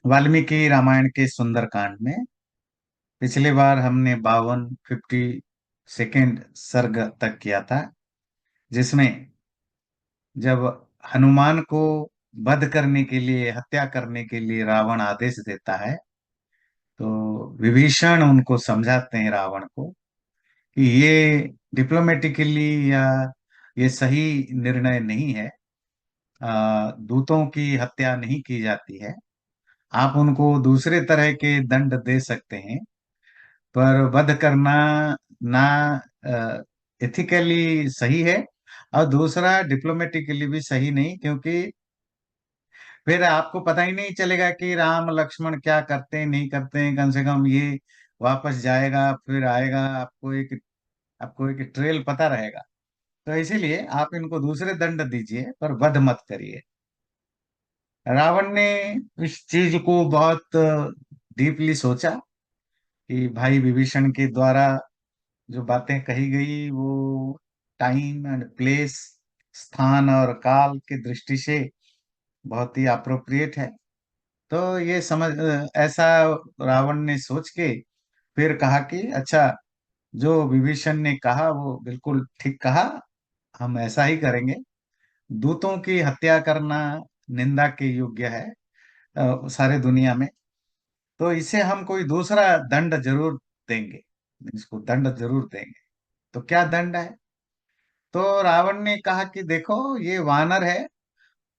वाल्मीकि रामायण के सुंदरकांड में पिछली बार हमने 52 52 सर्ग तक किया था, जिसमें जब हनुमान को वध करने के लिए, हत्या करने के लिए रावण आदेश देता है, तो विभीषण उनको समझाते हैं, रावण को, कि ये डिप्लोमेटिकली या ये सही निर्णय नहीं है। दूतों की हत्या नहीं की जाती है। आप उनको दूसरे तरह के दंड दे सकते हैं, पर वध करना ना एथिकली सही है, और दूसरा डिप्लोमेटिकली भी सही नहीं, क्योंकि फिर आपको पता ही नहीं चलेगा कि राम लक्ष्मण क्या करते हैं नहीं करते हैं। कम से कम ये वापस जाएगा फिर आएगा, आपको एक ट्रेल पता रहेगा। तो इसीलिए आप इनको दूसरे दंड दीजिए, पर वध मत करिए। रावण ने इस चीज को बहुत डीपली सोचा कि भाई विभीषण के द्वारा जो बातें कही गई वो टाइम एंड प्लेस, स्थान और काल की दृष्टि से बहुत ही अप्रोप्रिएट है। तो ये ऐसा रावण ने सोच के फिर कहा कि अच्छा, जो विभीषण ने कहा वो बिल्कुल ठीक कहा, हम ऐसा ही करेंगे। दूतों की हत्या करना निंदा के योग्य है सारे दुनिया में। तो इसे हम कोई दूसरा दंड जरूर देंगे, इसको दंड जरूर देंगे। तो क्या दंड है? तो रावण ने कहा कि देखो, ये वानर है,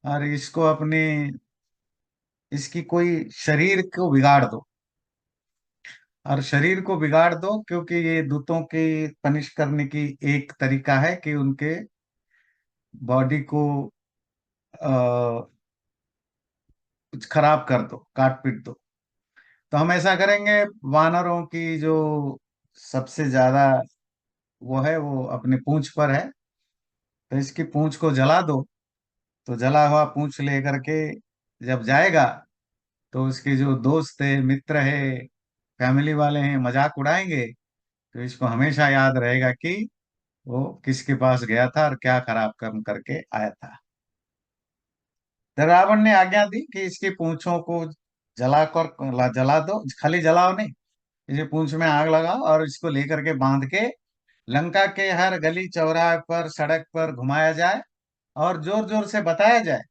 और इसकी कोई शरीर को बिगाड़ दो, और शरीर को बिगाड़ दो, क्योंकि ये दूतों की पनिश करने की एक तरीका है कि उनके बॉडी को आ, कुछ खराब कर दो, काट पीट दो। तो हम ऐसा करेंगे, वानरों की जो सबसे ज्यादा वो है, वो अपने पूंछ पर है, तो इसकी पूंछ को जला दो। तो जला हुआ पूंछ लेकर के जब जाएगा, तो उसके जो दोस्त है, मित्र है, फैमिली वाले हैं, मजाक उड़ाएंगे। तो इसको हमेशा याद रहेगा कि वो किसके पास गया था और क्या खराब कर्म करके आया था। तो रावण ने आज्ञा दी कि इसकी पूंछों को जला दो, खाली जलाओ नहीं, इसे पूंछ में आग लगाओ और इसको लेकर के बांध के लंका के हर गली चौराहे पर, सड़क पर घुमाया जाए, और जोर जोर से बताया जाए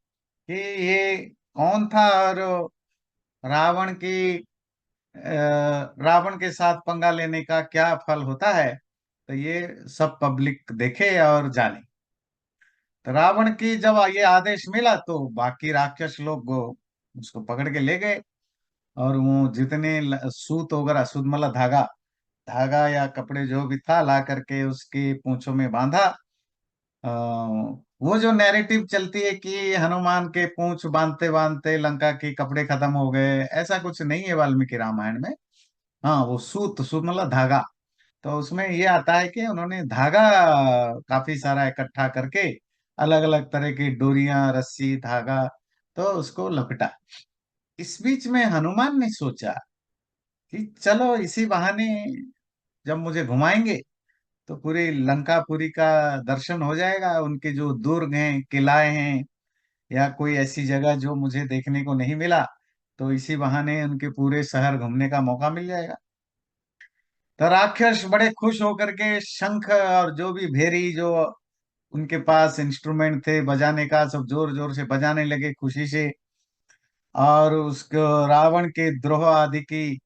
कि ये कौन था, और रावण की रावण के साथ पंगा लेने का क्या फल होता है। तो ये सब पब्लिक देखे और जाने। तो रावण की जब ये आदेश मिला, तो बाकी राक्षस लोग उसको पकड़ के ले गए, और वो जितने सूत वगैरह, सूत मतलब धागा, धागा या कपड़े जो भी था, ला करके उसकी पूंछों में बांधा। अ, वो जो नैरेटिव चलती है कि हनुमान के पूंछ बांधते बांधते लंका के कपड़े खत्म हो गए, ऐसा कुछ नहीं है वाल्मीकि रामायण में। हाँ, वो सूत, सूत मतलब धागा। तो उसमें ये आता है कि उन्होंने धागा काफी सारा इकट्ठा करके, अलग अलग तरह की डोरियां, रस्सी, धागा, तो उसको लपेटा। इस बीच में हनुमान ने सोचा कि चलो इसी बहाने जब मुझे घुमाएंगे, तो पूरी लंकापुरी का दर्शन हो जाएगा, उनके जो दुर्ग हैं, किलाए हैं, या कोई ऐसी जगह जो मुझे देखने को नहीं मिला, तो इसी बहाने उनके पूरे शहर घूमने का मौका मिल जाएगा। तो राक्षस बड़े खुश होकर के शंख और जो भी भेरी, जो उनके पास इंस्ट्रूमेंट थे बजाने का, सब जोर जोर से बजाने लगे खुशी से। और उसको रावण के द्रोह आदि की,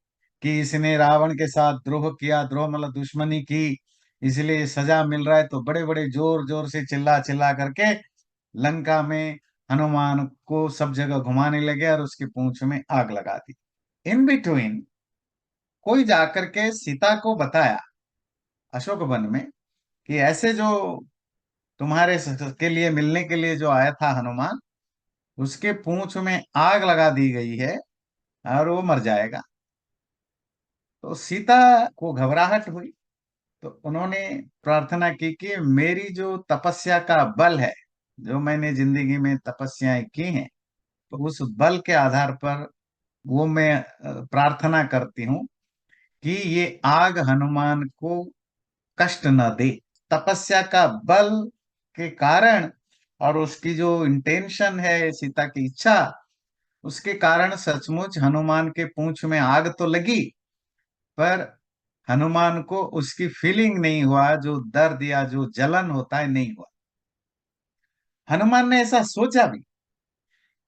कि इसने रावण के साथ द्रोह किया, द्रोह मतलब दुश्मनी की, इसलिए सजा मिल रहा है, तो बड़े बड़े जोर जोर से चिल्ला चिल्ला करके लंका में हनुमान को सब जगह घुमाने लगे, और उसकी पूंछ में आग लगा दी। इन बिटवीन कोई जाकर के सीता को बताया, अशोक वन में, कि ऐसे जो तुम्हारे के लिए मिलने के लिए जो आया था हनुमान, उसके पूंछ में आग लगा दी गई है, और वो मर जाएगा। तो सीता को घबराहट हुई। तो उन्होंने प्रार्थना की कि मेरी जो तपस्या का बल है, जो मैंने जिंदगी में तपस्याएं की हैं, तो उस बल के आधार पर वो मैं प्रार्थना करती हूँ कि ये आग हनुमान को कष्ट न दे। तपस्या का बल के कारण, और उसकी जो इंटेंशन है, सीता की इच्छा, उसके कारण सचमुच हनुमान के पूंछ में आग तो लगी, पर हनुमान को उसकी फीलिंग नहीं हुआ, जो दर्द या जो जलन होता है नहीं हुआ। हनुमान ने ऐसा सोचा भी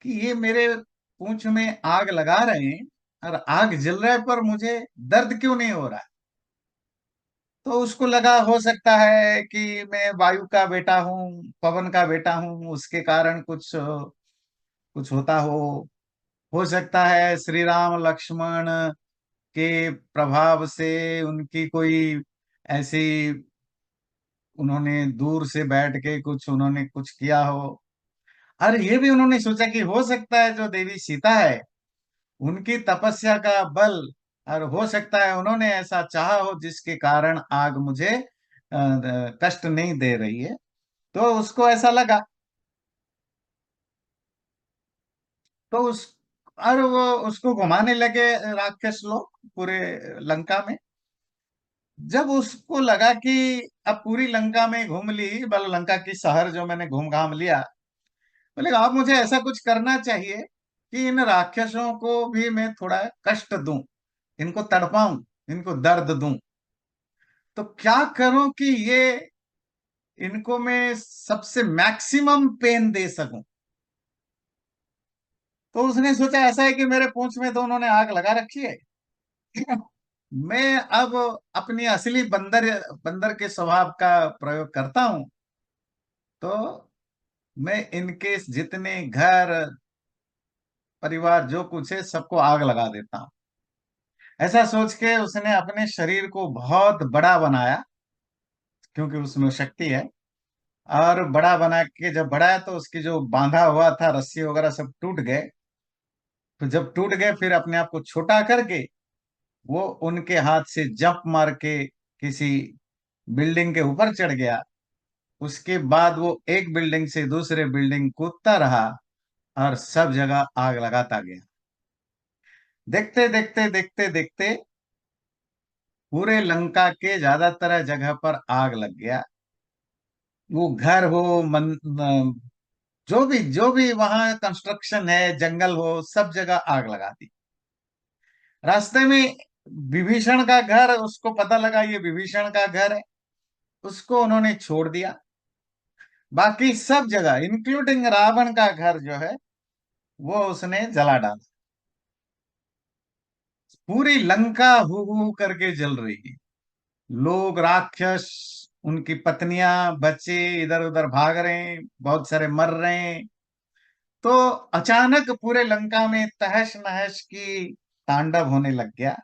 कि ये मेरे पूंछ में आग लगा रहे हैं और आग जल रहा है, पर मुझे दर्द क्यों नहीं हो रहा है। तो उसको लगा हो सकता है कि मैं वायु का बेटा हूँ, पवन का बेटा हूँ, उसके कारण कुछ कुछ होता हो सकता है श्री राम लक्ष्मण के प्रभाव से उनकी कोई ऐसी, उन्होंने दूर से बैठ के कुछ उन्होंने कुछ किया हो। और ये भी उन्होंने सोचा कि हो सकता है जो देवी सीता है उनकी तपस्या का बल, और हो सकता है उन्होंने ऐसा चाहा हो जिसके कारण आग मुझे कष्ट नहीं दे रही है। तो उसको ऐसा लगा। तो उस और वो उसको घुमाने लगे राक्षस लोग पूरे लंका में। जब उसको लगा कि अब पूरी लंका में घूम ली, बल लंका की शहर जो मैंने घूम घाम लिया, बोले अब मुझे ऐसा कुछ करना चाहिए कि इन राक्षसों को भी मैं थोड़ा कष्ट दूं, इनको तड़पाऊं, इनको दर्द दूं। तो क्या करूं कि ये इनको मैं सबसे मैक्सिमम पेन दे सकूं। तो उसने सोचा ऐसा है कि मेरे पूंछ में तो उन्होंने आग लगा रखी है। मैं अब अपनी असली बंदर बंदर के स्वभाव का प्रयोग करता हूं। तो मैं इनके जितने घर परिवार जो कुछ है सबको आग लगा देता हूं। ऐसा सोच के उसने अपने शरीर को बहुत बड़ा बनाया, क्योंकि उसमें शक्ति है। और बड़ा बना के जब बढ़ाया तो उसकी जो बांधा हुआ था रस्सी वगैरह सब टूट गए। तो जब टूट गए फिर अपने आप को छोटा करके वो उनके हाथ से जंप मार के किसी बिल्डिंग के ऊपर चढ़ गया। उसके बाद वो एक बिल्डिंग से दूसरे बिल्डिंग कूदता रहा और सब जगह आग लगाता गया। देखते देखते देखते देखते पूरे लंका के ज्यादातर जगह पर आग लग गया। वो घर हो, जो भी वहां कंस्ट्रक्शन है, जंगल हो, सब जगह आग लगा दी। रास्ते में विभीषण का घर, उसको पता लगा ये विभीषण का घर है, उसको उन्होंने छोड़ दिया। बाकी सब जगह इंक्लूडिंग रावण का घर जो है वो उसने जला डाला। पूरी लंका हु हु करके जल रही है। लोग, राक्षस, उनकी पत्नियां, बच्चे इधर उधर भाग रहे हैं, बहुत सारे मर रहे हैं। तो अचानक पूरे लंका में तहस नहस की तांडव होने लग गया।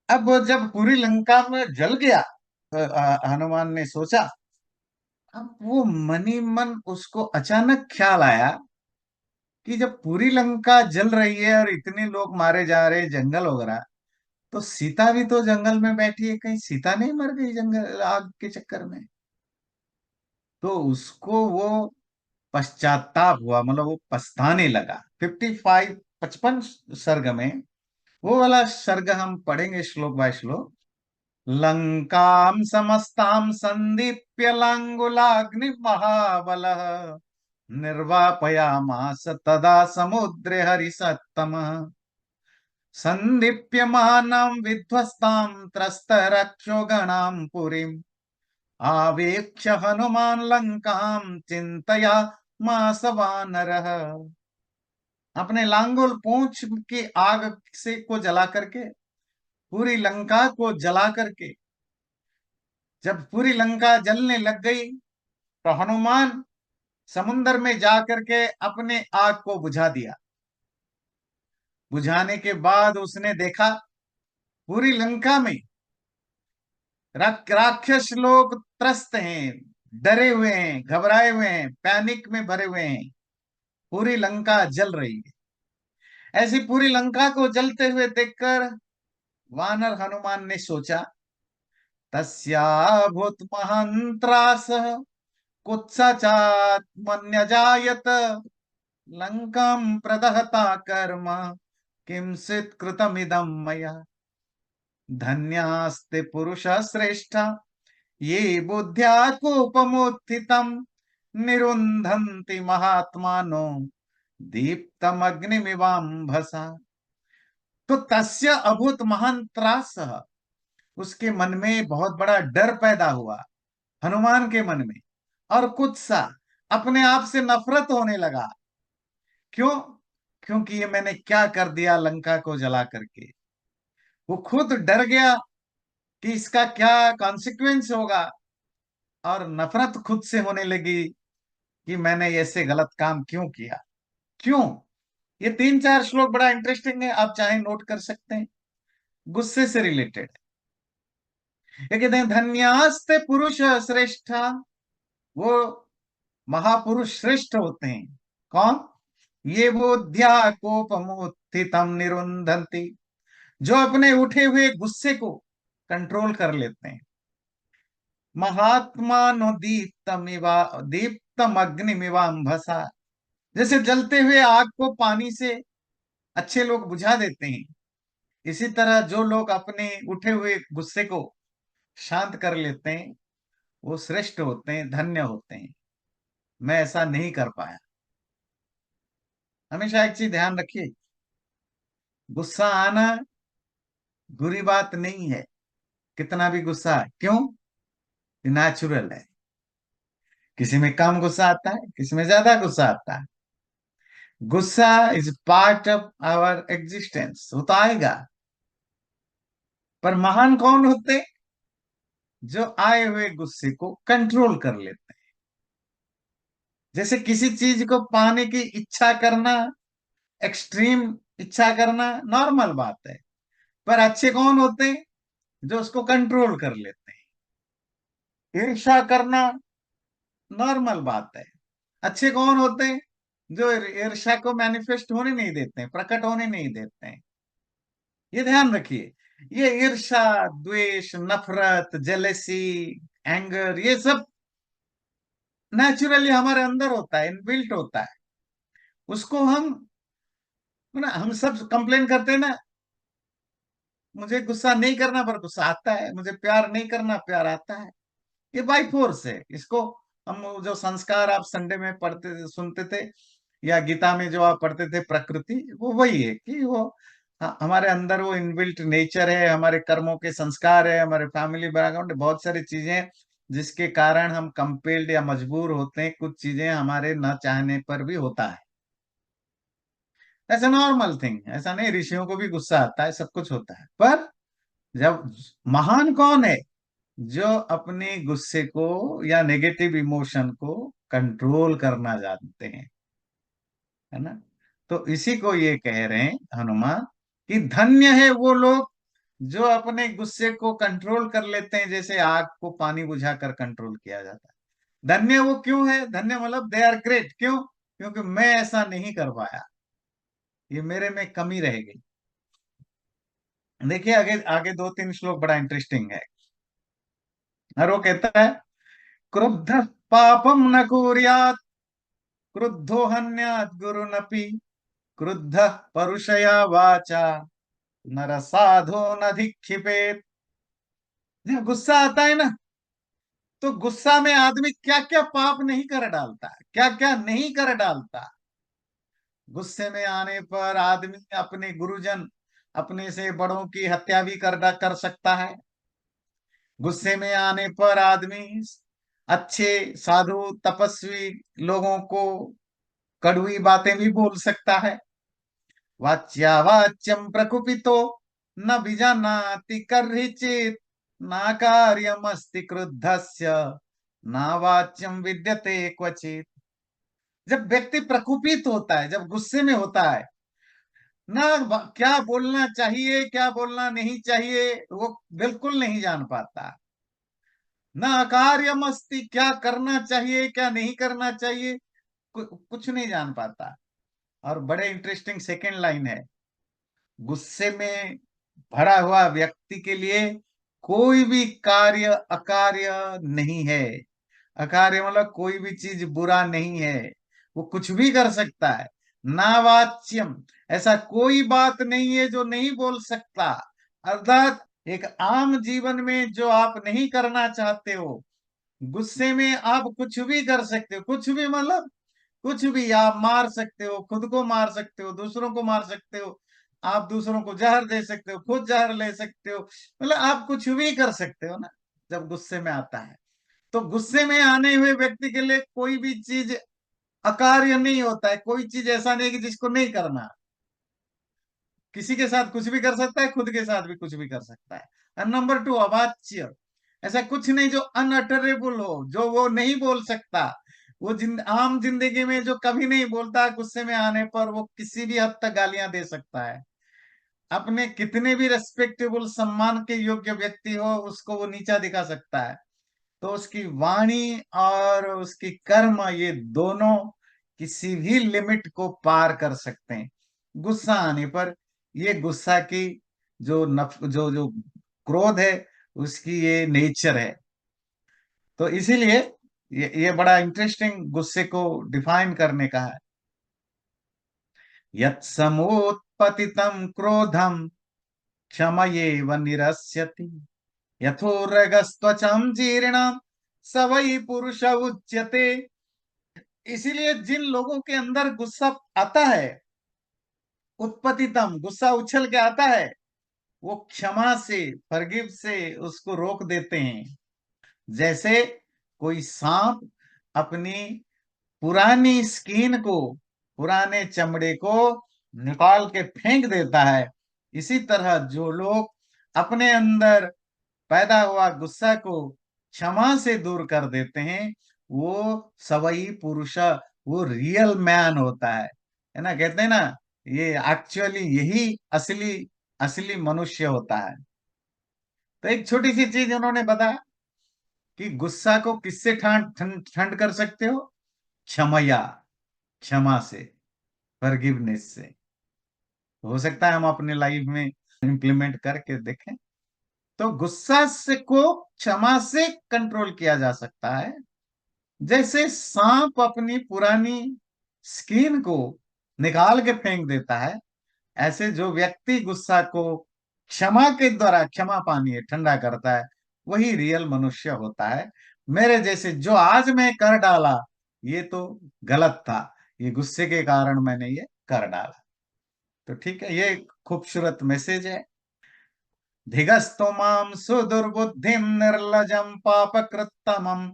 अब वो जब पूरी लंका में जल गया तो हनुमान ने सोचा, अब वो मनी मन उसको अचानक ख्याल आया कि जब पूरी लंका जल रही है और इतने लोग मारे जा रहे हैं, जंगल वगैरह, तो सीता भी तो जंगल में बैठी है, कहीं सीता नहीं मर गई जंगल आग के चक्कर में। तो उसको वो पश्चाताप हुआ, मतलब वो पछताने लगा। 55 सर्ग में वो वाला सर्ग हम पढ़ेंगे श्लोक बाय श्लोक। लंकाम समस्ताम संदीप्य लांगुलाग्नि महाबलः निर्वापयामास तदा समुद्रे हरिसत्तमः संदीप्यमानं विध्वस्तां त्रस्तरक्षोगणां पुरीम् आवेक्ष्य हनुमान लंकां चिंतया मास वानरः। अपने लांगुल पूंछ की आग से को जला करके पूरी लंका को जला करके, जब पूरी लंका जलने लग गई तो हनुमान समुन्द्र में जा करके अपने आग को बुझा दिया। बुझाने के बाद उसने देखा पूरी लंका में राक्षस लोग त्रस्त हैं, डरे हुए हैं, घबराए हुए हैं, पैनिक में भरे हुए हैं। पूरी लंका जल रही है। ऐसी पूरी लंका को जलते हुए देखकर वानर हनुमान ने सोचा, तस्याभूत महांत्रास कुत्सचात्मन्यजायत लंकां प्रदहता कर्म किंचित् कृतमिदं मया धन्यास्ते पुरुष श्रेष्ठ ये बुद्ध्या कोपमुत्थितम् निरुन्धन्ति महात्मानो दीप्तम अग्निमिवाम्भसा। तो तस्य अभूत महान त्रासः, उसके मन में बहुत बड़ा डर पैदा हुआ, हनुमान के मन में, और कुछ सा अपने आप से नफरत होने लगा। क्यों? क्योंकि ये मैंने क्या कर दिया लंका को जला करके। वो खुद डर गया कि इसका क्या कॉन्सिक्वेंस होगा, और नफरत खुद से होने लगी कि मैंने ऐसे गलत काम क्यों किया। क्यों? ये 3-4 श्लोक बड़ा इंटरेस्टिंग है, आप चाहे नोट कर सकते हैं, गुस्से से रिलेटेड। ये कहते हैं धन्यास्ते पुरुष श्रेष्ठा, वो महापुरुष श्रेष्ठ होते हैं। कौन? ये बुद्धिया कोपमुत्थितम निरुंधन्ति, जो अपने उठे हुए गुस्से को कंट्रोल कर लेते हैं। महात्मा नो दीप्तम अग्निमिवाम्भसा, जैसे जलते हुए आग को पानी से अच्छे लोग बुझा देते हैं, इसी तरह जो लोग अपने उठे हुए गुस्से को शांत कर लेते हैं, वो श्रेष्ठ होते हैं, धन्य होते हैं। मैं ऐसा नहीं कर पाया। हमेशा एक चीज ध्यान रखिए, गुस्सा आना बुरी बात नहीं है, कितना भी गुस्सा है। क्यों? नेचुरल है। किसी में कम गुस्सा आता है, किसी में ज्यादा गुस्सा आता है। गुस्सा is part of our existence, वो तो आएगा। पर महान कौन होते? जो आए हुए गुस्से को कंट्रोल कर लेते हैं। जैसे किसी चीज को पाने की इच्छा करना, एक्सट्रीम इच्छा करना नॉर्मल बात है, पर अच्छे कौन होते हैं? जो उसको कंट्रोल कर लेते हैं। ईर्ष्या करना नॉर्मल बात है। अच्छे कौन होते हैं? जो ईर्ष्या को मैनिफेस्ट होने नहीं देते हैं, प्रकट होने नहीं देते हैं। ये ध्यान रखिए। ये ईर्ष्या, द्वेष, नफरत, जेलेसी, एंगर, ये सब नेचुरली हमारे अंदर होता है, इनबिल्ट होता है। उसको हम ना, हम सब कंप्लेन करते हैं ना, मुझे गुस्सा नहीं करना पर गुस्सा आता है, मुझे प्यार नहीं करना प्यार आता है। ये बाई फोर्स है। इसको हम जो संस्कार आप संडे में पढ़ते सुनते थे, या गीता में जो आप पढ़ते थे प्रकृति, वो वही है कि वो हमारे अंदर वो इनबिल्ट नेचर है, हमारे कर्मों के संस्कार है, हमारे फैमिली बैकग्राउंड, बहुत सारी चीजें हैं, जिसके कारण हम कंपेल्ड या मजबूर होते हैं, कुछ चीजें हमारे न चाहने पर भी होता है। ऐसा नॉर्मल थिंग, ऐसा नहीं, ऋषियों को भी गुस्सा आता है, सब कुछ होता है। पर जब महान कौन है? जो अपने गुस्से को या नेगेटिव इमोशन को कंट्रोल करना जानते हैं, है ना। तो इसी को ये कह रहे हैं हनुमान कि धन्य है वो लोग जो अपने गुस्से को कंट्रोल कर लेते हैं, जैसे आग को पानी बुझाकर कंट्रोल किया जाता है। धन्य वो क्यों है? धन्य मतलब दे आर ग्रेट। क्यों? क्योंकि मैं ऐसा नहीं कर पाया, ये मेरे में कमी रह गई। देखिए आगे आगे 2-3 श्लोक बड़ा इंटरेस्टिंग है। और वो कहता है क्रुद्ध पापम न कुर्यात्, क्रुद्धो हन्यात् गुरुनपि, क्रुद्ध परुषया वाचा नर साधो न धिक्षिपेत। जब गुस्सा आता है ना, तो गुस्सा में आदमी क्या क्या पाप नहीं कर डालता, क्या क्या नहीं कर डालता। गुस्से में आने पर आदमी अपने गुरुजन, अपने से बड़ों की हत्या भी कर सकता है। गुस्से में आने पर आदमी अच्छे साधु तपस्वी लोगों को कड़वी बातें भी बोल सकता है। वाच्या वाच्यम प्रकुपितो न बीजानाति कर्हिचित, ना कार्यमस्ति क्रुद्धस्य ना वाच्यम विद्यते क्वचित। जब व्यक्ति प्रकुपित होता है, जब गुस्से में होता है ना, क्या बोलना चाहिए क्या बोलना नहीं चाहिए वो बिल्कुल नहीं जान पाता। ना अकार्यमस्ति, क्या करना चाहिए क्या नहीं करना चाहिए, कुछ नहीं जान पाता। और बड़े इंटरेस्टिंग सेकेंड लाइन है, गुस्से में भरा हुआ व्यक्ति के लिए कोई भी कार्य अकार्य नहीं है। अकार्य मतलब कोई भी चीज बुरा नहीं है, वो कुछ भी कर सकता है। नावाच्यम, ऐसा कोई बात नहीं है जो नहीं बोल सकता। अर्थात एक आम जीवन में जो आप नहीं करना चाहते हो, गुस्से में आप कुछ भी कर सकते हो। कुछ भी मतलब कुछ भी आप मार सकते हो, खुद को मार सकते हो, दूसरों को मार सकते हो, आप दूसरों को जहर दे सकते हो, खुद जहर ले सकते हो, मतलब आप कुछ भी कर सकते हो ना जब गुस्से में आता है। तो गुस्से में आने हुए व्यक्ति के लिए कोई भी चीज अकार्य नहीं होता है, कोई चीज ऐसा नहीं कि जिसको नहीं करना। किसी के साथ कुछ भी कर सकता है, खुद के साथ भी कुछ भी कर सकता है। और नंबर टू, अवाच्य, ऐसा कुछ नहीं जो अनअटरेबल हो, जो वो नहीं बोल सकता। वो आम जिंदगी में जो कभी नहीं बोलता, गुस्से में आने पर वो किसी भी हद तक गालियां दे सकता है। अपने कितने भी रेस्पेक्टेबल सम्मान के योग्य व्यक्ति हो, उसको वो नीचा दिखा सकता है। तो उसकी वाणी और उसकी कर्म, ये दोनों किसी भी लिमिट को पार कर सकते हैं गुस्सा आने पर। ये गुस्सा की जो जो जो क्रोध है, उसकी ये नेचर है। तो इसीलिए ये बड़ा इंटरेस्टिंग गुस्से को डिफाइन करने का है। यत् समुत्पतितं क्रोधम क्षमयेव निरस्यति, यथोरगस्त्वचं जीर्णं स वै पुरुष उच्यते। इसीलिए जिन लोगों के अंदर गुस्सा आता है, उत्पतितम, गुस्सा उछल के आता है, वो क्षमा से, फॉरगिव से उसको रोक देते हैं। जैसे कोई सांप अपनी पुरानी स्किन को, पुराने चमड़े को निकाल के फेंक देता है, इसी तरह जो लोग अपने अंदर पैदा हुआ गुस्सा को क्षमा से दूर कर देते हैं, वो सवई पुरुष, वो रियल मैन होता है ना, कहते हैं ना, ये एक्चुअली यही असली असली मनुष्य होता है। तो एक छोटी सी चीज उन्होंने बताया कि गुस्सा को किससे ठंड ठंड ठंड कर सकते हो? क्षमया, क्षमा से, फॉरगिवनेस से। हो सकता है हम अपने लाइफ में इंप्लीमेंट करके देखें। तो गुस्सा से को क्षमा से कंट्रोल किया जा सकता है। जैसे सांप अपनी पुरानी स्किन को निकाल के फेंक देता है, ऐसे जो व्यक्ति गुस्सा को क्षमा के द्वारा, क्षमा पानी है, ठंडा करता है, वही रियल मनुष्य होता है। मेरे जैसे जो आज मैं कर डाला, ये तो गलत था, ये गुस्से के कारण मैंने ये कर डाला। तो ठीक है, ये खूबसूरत मैसेज है। धिगस्तु मां सुदुर्बुद्धिं निर्लजं पापकृत्तमं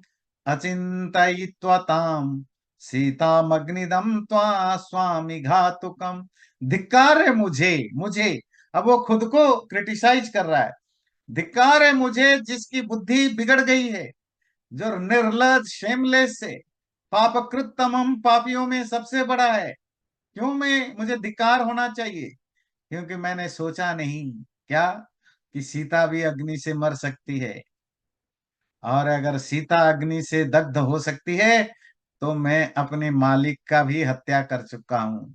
अचिन्तयित्वा तां सीतामग्निदं त्वा स्वामी घातुकम। धिक्कार है मुझे, मुझे, अब वो खुद को क्रिटिसाइज कर रहा है। धिक्कार है मुझे जिसकी बुद्धि बिगड़ गई है, जो निर्लज, शेमलेस से, पापकृत्तमम, पापियों में सबसे बड़ा है। क्यों मैं, मुझे धिक्कार होना चाहिए? क्योंकि मैंने सोचा नहीं, क्या, कि सीता भी अग्नि से मर सकती है। और अगर सीता अग्नि से दग्ध हो सकती है, तो मैं अपने मालिक का भी हत्या कर चुका हूं।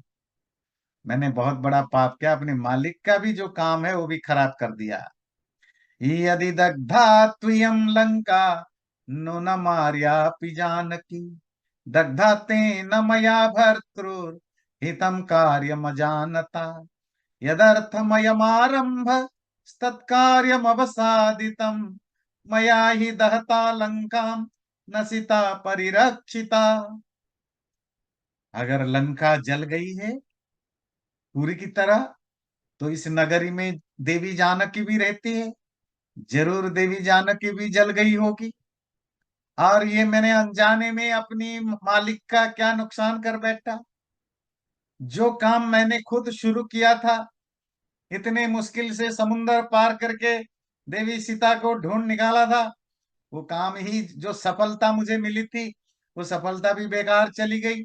मैंने बहुत बड़ा पाप किया, अपने मालिक का भी जो काम है वो भी खराब कर दिया। यदि दग्धा त्वयं लंका नूनमार्यापि जानकी, दग्धा तेन मया भर्तृर हितं कार्यमजानता, यदर्थमयमारंभ तत्कार्यमवसादितं, मया हि दहता लंकां न सीता परिरक्षिता। अगर लंका जल गई है पूरी की तरह, तो इस नगरी में देवी जानकी भी रहती है, जरूर देवी जानकी भी जल गई होगी। और ये मैंने अनजाने में अपनी मालिक का क्या नुकसान कर बैठा। जो काम मैंने खुद शुरू किया था, इतने मुश्किल से समुंदर पार करके देवी सीता को ढूंढ निकाला था, वो काम ही, जो सफलता मुझे मिली थी, वो सफलता भी बेकार चली गई।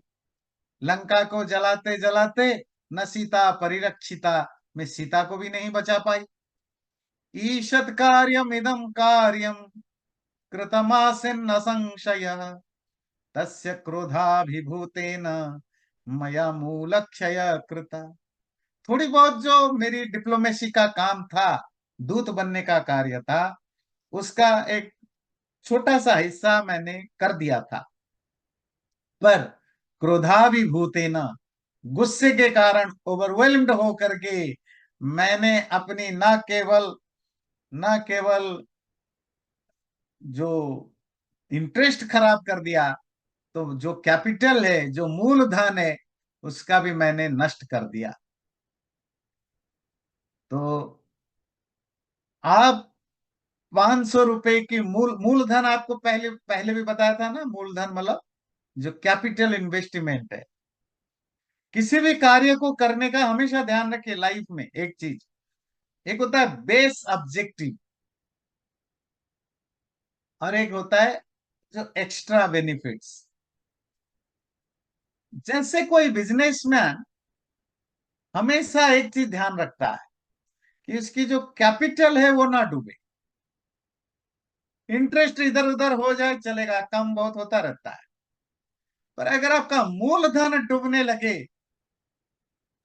लंका को जलाते जलाते न सीता परिरक्षिता, मैं सीता को भी नहीं बचा पाई। ईशत कार्यम इदम कार्यम कृतमासिन्न संशय, तस्य क्रोधाभिभूतेन मया मूलक्षय कृता। थोड़ी बहुत जो मेरी डिप्लोमेसी का काम था, दूत बनने का कार्य था, उसका एक छोटा सा हिस्सा मैंने कर दिया था। पर क्रोधाभिभूतेन, गुस्से के कारण ओवरवेल्म्ड होकर के, मैंने अपनी न केवल जो इंटरेस्ट खराब कर दिया, तो जो कैपिटल है, जो मूलधन है, उसका भी मैंने नष्ट कर दिया। तो आप 500 रुपए की मूलधन, आपको पहले पहले भी बताया था ना, मूलधन मतलब जो कैपिटल इन्वेस्टमेंट है। किसी भी कार्य को करने का हमेशा ध्यान रखिए लाइफ में एक चीज, एक होता है बेस ऑब्जेक्टिव, और एक होता है जो एक्स्ट्रा बेनिफिट्स। जैसे कोई बिजनेसमैन हमेशा एक चीज ध्यान रखता है कि उसकी जो कैपिटल है वो ना डूबे। इंटरेस्ट इधर उधर हो जाए चलेगा, कम बहुत होता रहता है, पर अगर आपका मूलधन डूबने लगे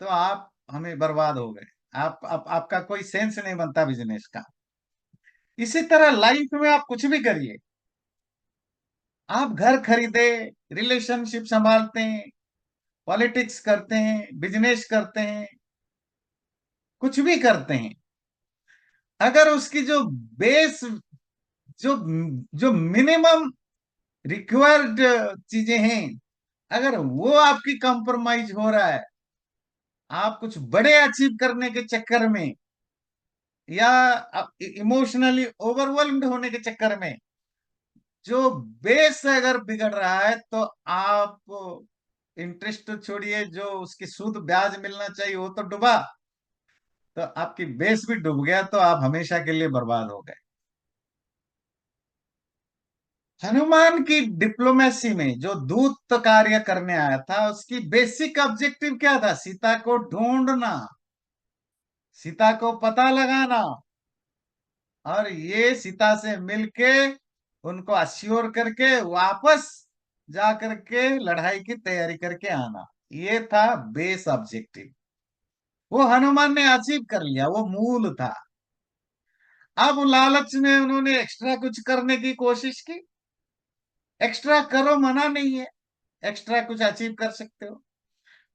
तो आप हमें बर्बाद हो गए। आपका कोई सेंस नहीं बनता बिजनेस का। इसी तरह लाइफ में आप कुछ भी करिए, आप घर खरीदे, रिलेशनशिप संभालते हैं, पॉलिटिक्स करते हैं, बिजनेस करते हैं, कुछ भी करते हैं, अगर उसकी जो बेस, जो जो मिनिमम रिक्वायर्ड चीजें हैं, अगर वो आपकी कॉम्प्रोमाइज हो रहा है, आप कुछ बड़े अचीव करने के चक्कर में या इमोशनली ओवरवेल्म्ड होने के चक्कर में जो बेस अगर बिगड़ रहा है, तो आप इंटरेस्ट तो छोड़िए, जो उसकी सूद ब्याज मिलना चाहिए वो तो डूबा, तो आपकी बेस भी डूब गया, तो आप हमेशा के लिए बर्बाद हो गए। हनुमान की डिप्लोमेसी में जो दूत कार्य करने आया था, उसकी बेसिक ऑब्जेक्टिव क्या था? सीता को ढूंढना, सीता को पता लगाना, और ये सीता से मिलके उनको अश्योर करके वापस जा करके लड़ाई की तैयारी करके आना। ये था बेस ऑब्जेक्टिव। वो हनुमान ने अचीव कर लिया, वो मूल था। अब लालच में उन्होंने एक्स्ट्रा कुछ करने की कोशिश की। एक्स्ट्रा करो, मना नहीं है, एक्स्ट्रा कुछ अचीव कर सकते हो,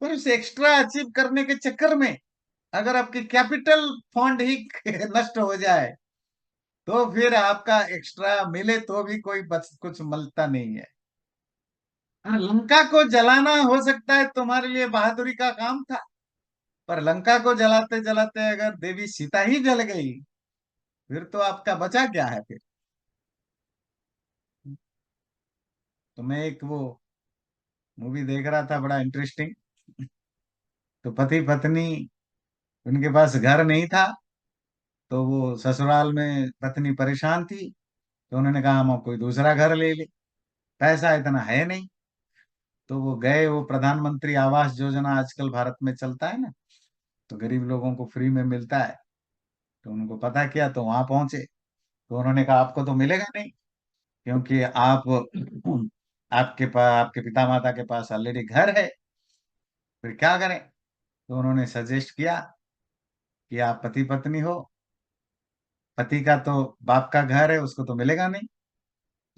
पर उस एक्स्ट्रा अचीव करने के चक्कर में अगर आपकी कैपिटल फंड ही नष्ट हो जाए, तो फिर आपका एक्स्ट्रा मिले तो भी कोई बच कुछ मिलता नहीं है। हाँ, लंका को जलाना हो सकता है तुम्हारे लिए बहादुरी का काम था, पर लंका को जलाते जलाते अगर देवी सीता ही जल गई, फिर तो आपका बचा क्या है फिर? तो मैं एक वो मूवी देख रहा था, बड़ा इंटरेस्टिंग। तो पति पत्नी, उनके पास घर नहीं था, तो वो ससुराल में पत्नी परेशान थी, तो उन्होंने कहा हम कोई दूसरा घर ले ले, पैसा इतना है नहीं। तो वो गए, वो प्रधानमंत्री आवास योजना आजकल भारत में चलता है ना, तो गरीब लोगों को फ्री में मिलता है। तो उनको पता किया, तो वहां पहुंचे, तो उन्होंने कहा आपको तो मिलेगा नहीं, क्योंकि आप आपके पास, आपके पिता माता के पास ऑलरेडी घर है, फिर क्या करें? तो उन्होंने सजेस्ट किया कि आप पति पत्नी हो, पति का तो बाप का घर है, उसको तो मिलेगा नहीं,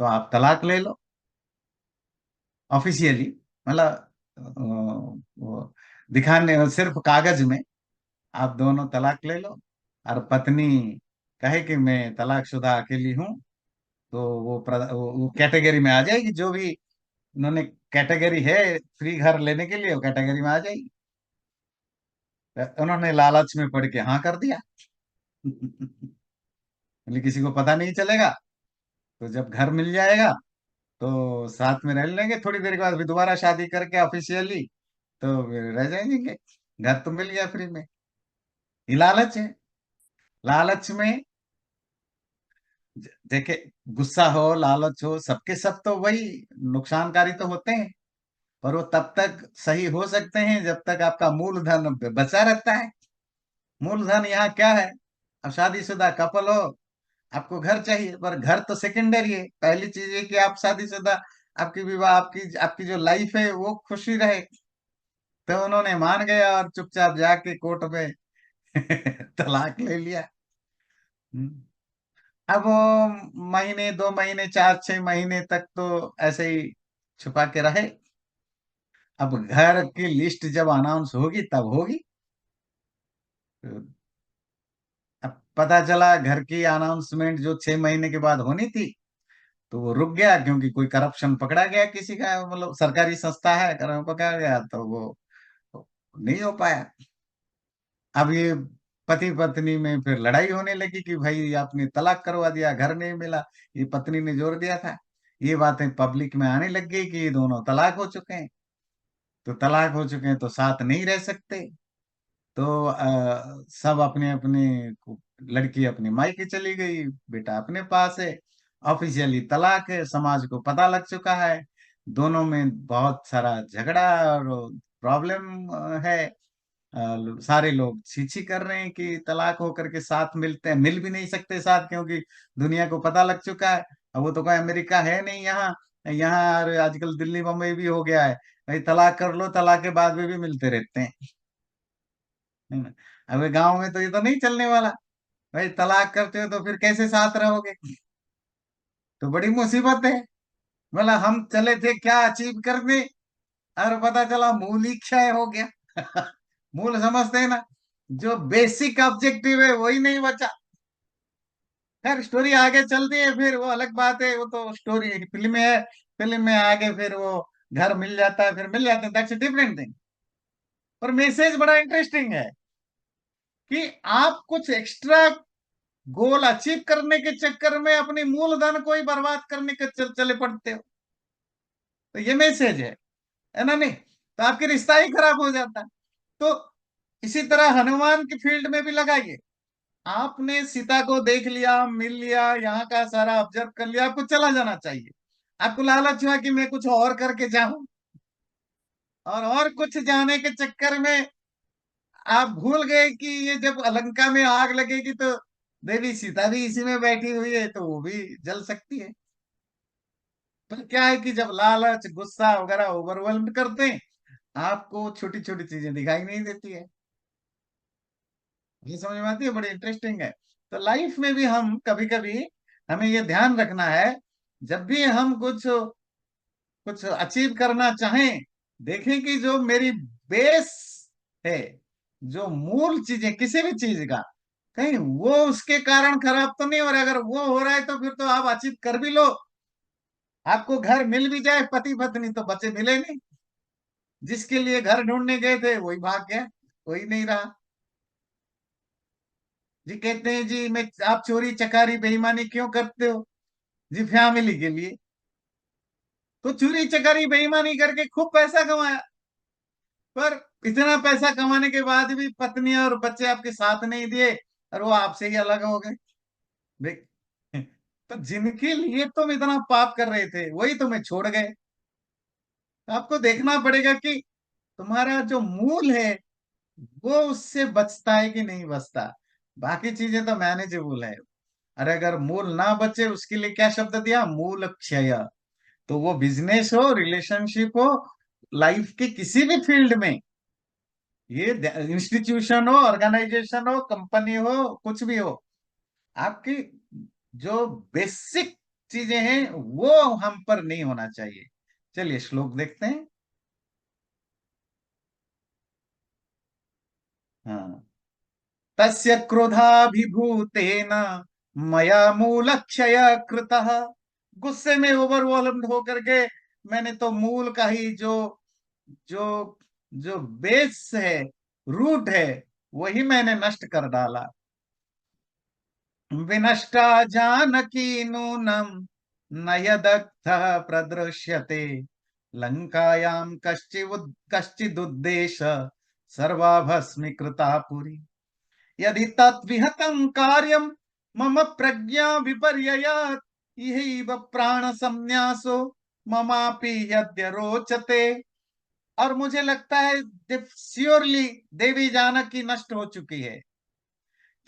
तो आप तलाक ले लो ऑफिशियली, मतलब वो दिखाने, सिर्फ कागज में आप दोनों तलाक ले लो। और पत्नी कहे कि मैं तलाकशुदा अकेली हूँ, तो वो कैटेगरी में आ जाएगी, जो भी उन्होंने कैटेगरी है फ्री घर लेने के लिए, वो कैटेगरी में आ जाएगी। तो उन्होंने लालच में पड़ के हाँ कर दिया। बोले किसी को पता नहीं चलेगा, तो जब घर मिल जाएगा तो साथ में रह लेंगे, थोड़ी देर के बाद फिर दोबारा शादी करके ऑफिशियली, तो फिर रह जाएंगे, घर तो मिल गया फ्री में। ये लालच है। लालच में देखे, गुस्सा हो, लालच हो, सबके सब तो वही नुकसानकारी तो होते हैं, पर वो तब तक सही हो सकते हैं जब तक आपका मूलधन बचा रहता है। मूलधन यहाँ क्या है? अब शादीशुदा कपल हो, आपको घर चाहिए, पर घर तो सेकेंडरी है, पहली चीज है कि आप शादीशुदा, आपकी विवाह, आपकी आपकी जो लाइफ है वो खुशी रहे। तो उन्होंने मान गया और चुपचाप जाके कोर्ट में तलाक ले लिया। हम्म। अब वो महीने, 2 महीने, 4 6 महीने तक तो ऐसे ही छुपा के रहे। अब घर की लिस्ट जब अनाउंस होगी तब होगी। अब पता चला घर की अनाउंसमेंट जो 6 महीने के बाद होनी थी, तो वो रुक गया, क्योंकि कोई करप्शन पकड़ा गया किसी का, मतलब सरकारी संस्था है, करप्शन पकड़ा गया, तो वो नहीं हो पाया। अब ये पति पत्नी में फिर लड़ाई होने लगी कि भाई आपने तलाक करवा दिया, घर नहीं मिला, ये पत्नी ने जोर दिया था। ये बातें पब्लिक में आने लग गई कि ये दोनों तलाक हो चुके हैं। तो तलाक हो चुके हैं तो साथ नहीं रह सकते। तो सब अपने अपने लड़की अपने मायके चली गई, बेटा अपने पास है। ऑफिशियली तलाक है, समाज को पता लग चुका है। दोनों में बहुत सारा झगड़ा और प्रॉब्लम है। सारे लोग छीछी कर रहे हैं कि तलाक होकर के साथ मिलते हैं, मिल भी नहीं सकते साथ, क्योंकि दुनिया को पता लग चुका है। अब वो तो कोई अमेरिका है नहीं यहाँ। यहाँ और आजकल दिल्ली बम्बई भी हो गया है, भाई तलाक कर लो, तलाक के बाद में भी मिलते रहते हैं, है ना। अब गांव में तो ये तो नहीं चलने वाला। भाई तलाक करते हो तो फिर कैसे साथ रहोगे? तो बड़ी मुसीबत है। मतलब हम चले थे क्या अचीव करने, और पता चला मूल ही क्षय हो गया। मूल समझते हैं ना, जो बेसिक ऑब्जेक्टिव है वही नहीं बचा। खैर स्टोरी आगे चलती है, फिर वो अलग बात है, वो तो स्टोरी फिल्म में है। फिल्म में आगे फिर वो घर मिल जाता है, फिर मिल जाते हैं, दैट्स अ डिफरेंट थिंग। पर मैसेज बड़ा इंटरेस्टिंग है कि आप कुछ एक्स्ट्रा गोल अचीव करने के चक्कर में अपनी मूलधन को ही बर्बाद करने के चले पड़ते हो। तो ये मैसेज है ना, नहीं तो आपके रिश्ता ही खराब हो जाता है। तो इसी तरह हनुमान की फील्ड में भी लगाइए। आपने सीता को देख लिया, मिल लिया, यहाँ का सारा ऑब्जर्व कर लिया, आपको चला जाना चाहिए। आपको लालच हुआ कि मैं कुछ और करके जाऊं, और कुछ जाने के चक्कर में आप भूल गए कि ये जब लंका में आग लगेगी तो देवी सीता भी इसी में बैठी हुई है, तो वो भी जल सकती है। तो क्या है कि जब लालच गुस्सा वगैरह ओवरवेल्म करते हैं, आपको छोटी छोटी चीजें दिखाई नहीं देती है। ये समझ में आती है, बड़ी इंटरेस्टिंग है। तो लाइफ में भी हम कभी कभी, हमें ये ध्यान रखना है, जब भी हम कुछ कुछ अचीव करना चाहें, देखें कि जो मेरी बेस है, जो मूल चीजें किसी भी चीज का, कहीं वो उसके कारण खराब तो नहीं हो रहा है। अगर वो हो रहा है तो फिर तो आप अचीव कर भी लो, आपको घर मिल भी जाए, पति पत्नी तो बच्चे मिले नहीं। जिसके लिए घर ढूंढने गए थे वही भाग गया, कोई नहीं रहा। जी कहते हैं जी मैं, आप चोरी चकारी बेईमानी क्यों करते हो? जी फैमिली के लिए। तो चोरी चकारी बेईमानी करके खूब पैसा कमाया, पर इतना पैसा कमाने के बाद भी पत्नी और बच्चे आपके साथ नहीं दिए, और वो आपसे ही अलग हो गए। देख, तो जिनके लिए तुम इतना पाप कर रहे थे वही तुम्हें छोड़ गए। तो आपको देखना पड़ेगा कि तुम्हारा जो मूल है वो उससे बचता है कि नहीं बचता। बाकी चीजें तो मैनेजेबल है। अरे अगर मूल ना बचे, उसके लिए क्या शब्द दिया, मूल क्षय। तो वो बिजनेस हो, रिलेशनशिप हो, लाइफ के किसी भी फील्ड में, ये इंस्टीट्यूशन हो, ऑर्गेनाइजेशन हो, कंपनी हो, कुछ भी हो, आपकी जो बेसिक चीजें हैं वो हम पर नहीं होना चाहिए। चलिए श्लोक देखते हैं। हाँ, तस्य क्रोधाभिभूतेन मया मूलक्षय कृतः। गुस्से में ओवरवेल्म्ड होकर के मैंने तो मूल का ही जो जो जो बेस है, रूट है, वही मैंने नष्ट कर डाला। विनष्टा जानकी नूनम न यदर्थः प्रदृश्यते लंकायां कश्चिदुद्देश सर्वा भस्मीकृता पुरी। यदि तद्विहतं कार्यं मम प्रज्ञा विपर्ययात् इहैव प्राण संन्यासो ममापि यद्य रोचते। और मुझे लगता है श्योरली देवी जानकी नष्ट हो चुकी है।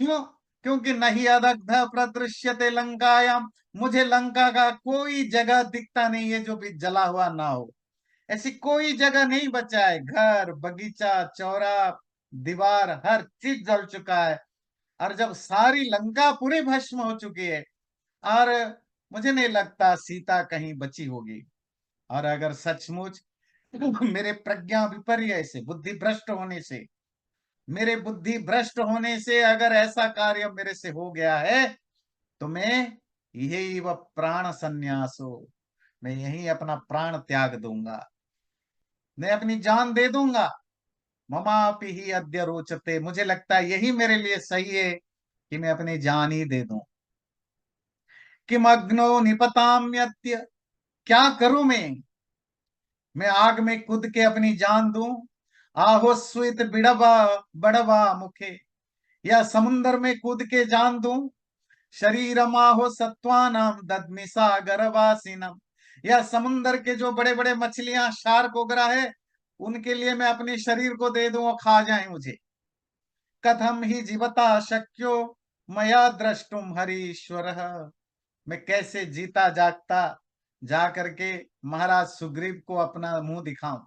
क्यों? क्योंकि नहीं अदग्ध प्रदृश्यते लंकायाम, मुझे लंका का कोई जगह दिखता नहीं है जो भी जला हुआ ना हो। ऐसी कोई जगह नहीं बचा है, घर बगीचा चौरा दीवार हर चीज जल चुका है। और जब सारी लंका पूरी भस्म हो चुकी है, और मुझे नहीं लगता सीता कहीं बची होगी। और अगर सचमुच मेरे प्रज्ञा विपर्य से, बुद्धि भ्रष्ट होने से, मेरे बुद्धि भ्रष्ट होने से अगर ऐसा कार्य मेरे से हो गया है, तो मैं यही वह प्राण संन्यासो, मैं यही अपना प्राण त्याग दूंगा, मैं अपनी जान दे दूंगा। ममापि ही अद्य रोचते, मुझे लगता है यही मेरे लिए सही है कि मैं अपनी जान ही दे दूं। किम अग्नो निपताम्यद्य, क्या करूं मैं आग में कूद के अपनी जान दूं। आहो स्वित बिड़वा बड़वा मुखे, या समुन्दर में कूद के जान दूं। शरीरमाहो सत्वानाम दद्मि सागरवासिनम, या समुन्दर के जो बड़े बड़े मछलियां शार्क वगैरह है उनके लिए मैं अपने शरीर को दे दूं और खा जाए मुझे। कथम ही जीवता शक्यो मया द्रष्टुम हरीश्वर, मैं कैसे जीता जागता जा करके महाराज सुग्रीव को अपना मुंह दिखाऊं।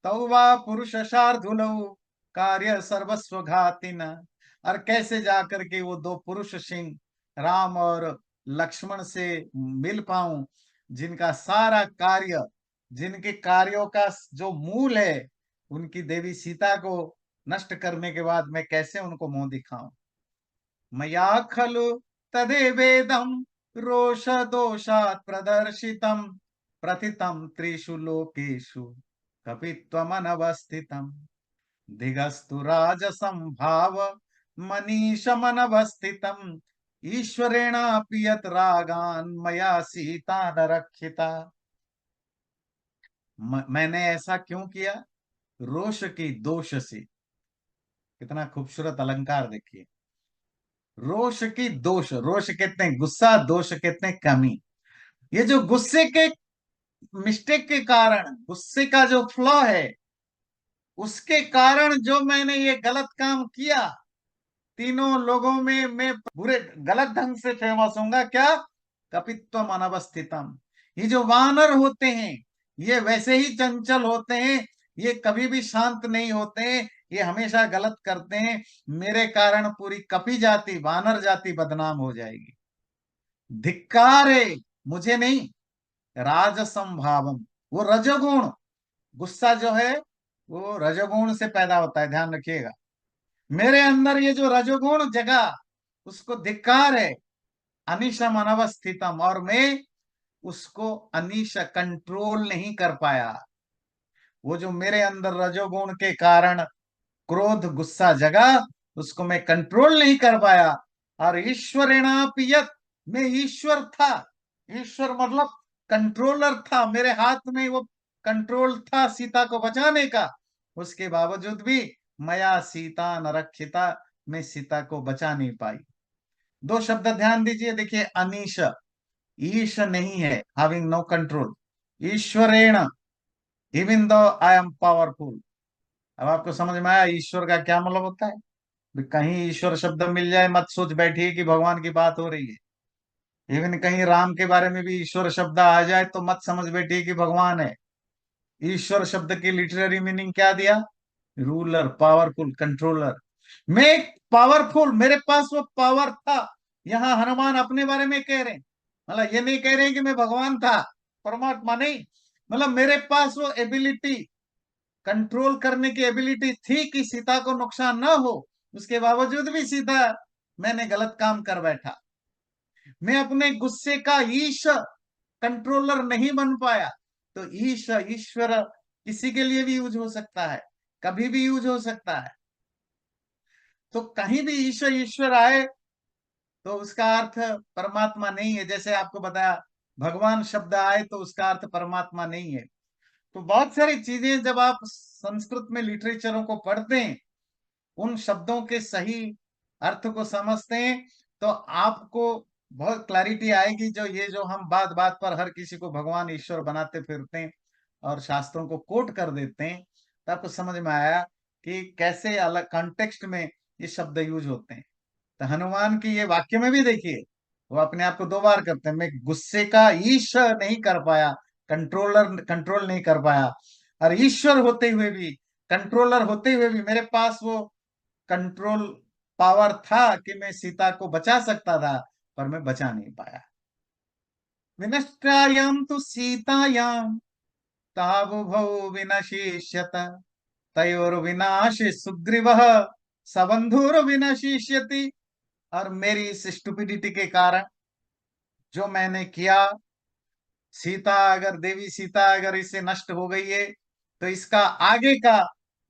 तौवा पुरुष शार्दुलौ कार्य सर्वस्व घातिन, और कैसे जा करके वो दो पुरुष सिंह राम और लक्ष्मण से मिल पाऊं, जिनका सारा कार्य, जिनके कार्यों का जो मूल है उनकी देवी सीता को नष्ट करने के बाद मैं कैसे उनको मुंह दिखाऊं। मया खलु तदेवेदं रोष दोषात् प्रदर्शितम प्रथितम त्रिषु लोकेषु कपित्वमनवस्थितम्। धिगस्तु राजसंभाव मनीषमनवस्थितम्, ईश्वरेणापि यत् रागान् मया सीता न रक्षिता। मैंने ऐसा क्यों किया? रोष की दोष से। कितना खूबसूरत अलंकार देखिए। रोष की दोष, रोष कहते हैं गुस्सा, दोष कहते हैं कमी। ये जो गुस्से के मिस्टेक के कारण, गुस्से का जो फ्लॉ है उसके कारण जो मैंने ये गलत काम किया, तीनों लोगों में मैं बुरे गलत ढंग से फेमस होऊंगा। क्या? कपित्वम अनवस्थितम, ये जो वानर होते हैं ये वैसे ही चंचल होते हैं, ये कभी भी शांत नहीं होते हैं, ये हमेशा गलत करते हैं। मेरे कारण पूरी कपि जाति, वानर जाति बदनाम हो जाएगी। धिक्कार है, मुझे नहीं। राजसंभावम, वो रजोगुण, गुस्सा जो है वो रजोगुण से पैदा होता है, ध्यान रखिएगा। मेरे अंदर ये जो रजोगुण जगा उसको धिक्कार है। अनिशम अनवस्थितम, और मैं उसको अनिश कंट्रोल नहीं कर पाया। वो जो मेरे अंदर रजोगुण के कारण क्रोध गुस्सा जगा उसको मैं कंट्रोल नहीं कर पाया। और ईश्वरेणापियत, मैं ईश्वर था। ईश्वर मतलब कंट्रोलर था, मेरे हाथ में वो कंट्रोल था सीता को बचाने का। उसके बावजूद भी मया सीता न रक्षिता, मैं सीता को बचा नहीं पाई। दो शब्द ध्यान दीजिए, देखिए अनीश, ईश नहीं है, हैविंग नो कंट्रोल। ईश्वरेण, even though I M powerful. अब आपको समझ में आया ईश्वर का क्या मतलब होता है? भी कहीं ईश्वर शब्द मिल जाए मत सोच बैठिए कि भगवान की बात हो रही है। इवन कहीं राम के बारे में भी ईश्वर शब्द आ जाए तो मत समझ बैठिए कि भगवान है। ईश्वर शब्द की लिटरेरी मीनिंग क्या दिया? Ruler, powerful, controller. मैं पावरफुल, मेरे पास वो पावर था। यहाँ हनुमान अपने बारे में कह रहे हैं, मतलब ये नहीं कह रहे हैं कि मैं भगवान था, परमात्मा नहीं, मतलब मेरे पास वो एबिलिटी, कंट्रोल करने की एबिलिटी थी कि सीता को नुकसान ना हो। उसके बावजूद भी सीता, मैंने गलत काम कर बैठा। मैं अपने गुस्से का ईश कंट्रोलर नहीं बन पाया। तो ईश, ईश्वर किसी के लिए भी यूज हो सकता है, कभी भी यूज हो सकता है। तो कहीं भी ईश्वर ईश्वर आए तो उसका अर्थ परमात्मा नहीं है। जैसे आपको बताया भगवान शब्द आए तो उसका अर्थ परमात्मा नहीं है। तो बहुत सारी चीजें जब आप संस्कृत में लिटरेचरों को पढ़ते हैं, उन शब्दों के सही अर्थ को समझते हैं, तो आपको बहुत क्लैरिटी आएगी। जो ये जो हम बात बात पर हर किसी को भगवान ईश्वर बनाते फिरते हैं और शास्त्रों को कोट कर देते हैं, तो आपको समझ में आया कि कैसे अलग कॉन्टेक्स्ट में ये शब्द यूज होते हैं। तो हनुमान की ये वाक्य में भी देखिए, वो अपने आप को दो बार करते हैं, मैं गुस्से का ईश नहीं कर पाया, कंट्रोल नहीं कर पाया, और ईश्वर होते हुए भी, कंट्रोलर होते हुए भी मेरे पास वो कंट्रोल पावर था कि मैं सीता को बचा सकता था, पर मैं बचा नहीं पाया। विनष्टायाम तो सीतायाम तावुभौ विनशिष्यत, तयोर्विनाशे सुग्रीवः सबंधुर विनशिष्यति। और मेरी इस स्टुपिडिटी के कारण, जो मैंने किया, सीता अगर, देवी सीता अगर इससे नष्ट हो गई है, तो इसका आगे का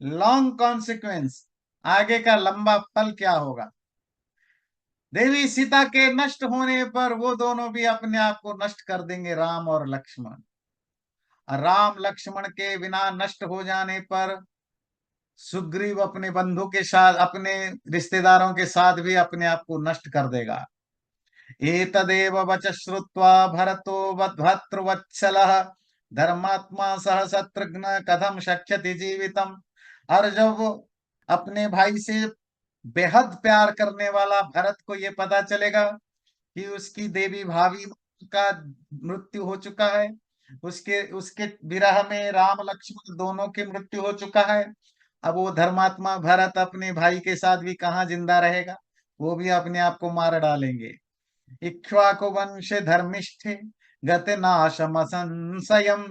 लॉन्ग कॉन्सिक्वेंस, आगे का लंबा फल क्या होगा। देवी सीता के नष्ट होने पर वो दोनों भी अपने आप को नष्ट कर देंगे, राम और लक्ष्मण। और राम लक्ष्मण के बिना नष्ट हो जाने पर सुग्रीव अपने बंधु के साथ, अपने रिश्तेदारों के साथ भी अपने आप को नष्ट कर देगा। एतदेव वच श्रुत्वा भरतो भर्तृवत्सलः धर्मात्मा सह शत्रुघ्न कथम शक्यति जीवितम। और जब वो अपने भाई से बेहद प्यार करने वाला भरत को ये पता चलेगा कि उसकी देवी भाभी का मृत्यु हो चुका है, उसके उसके विरह में राम लक्ष्मण दोनों की मृत्यु हो चुका है, अब वो धर्मात्मा भरत अपने भाई के साथ भी कहाँ जिंदा रहेगा, वो भी अपने आप को मार डालेंगे। इक्ष्वाकु वंशे धर्मिष्ठे गते नाशम संशयम्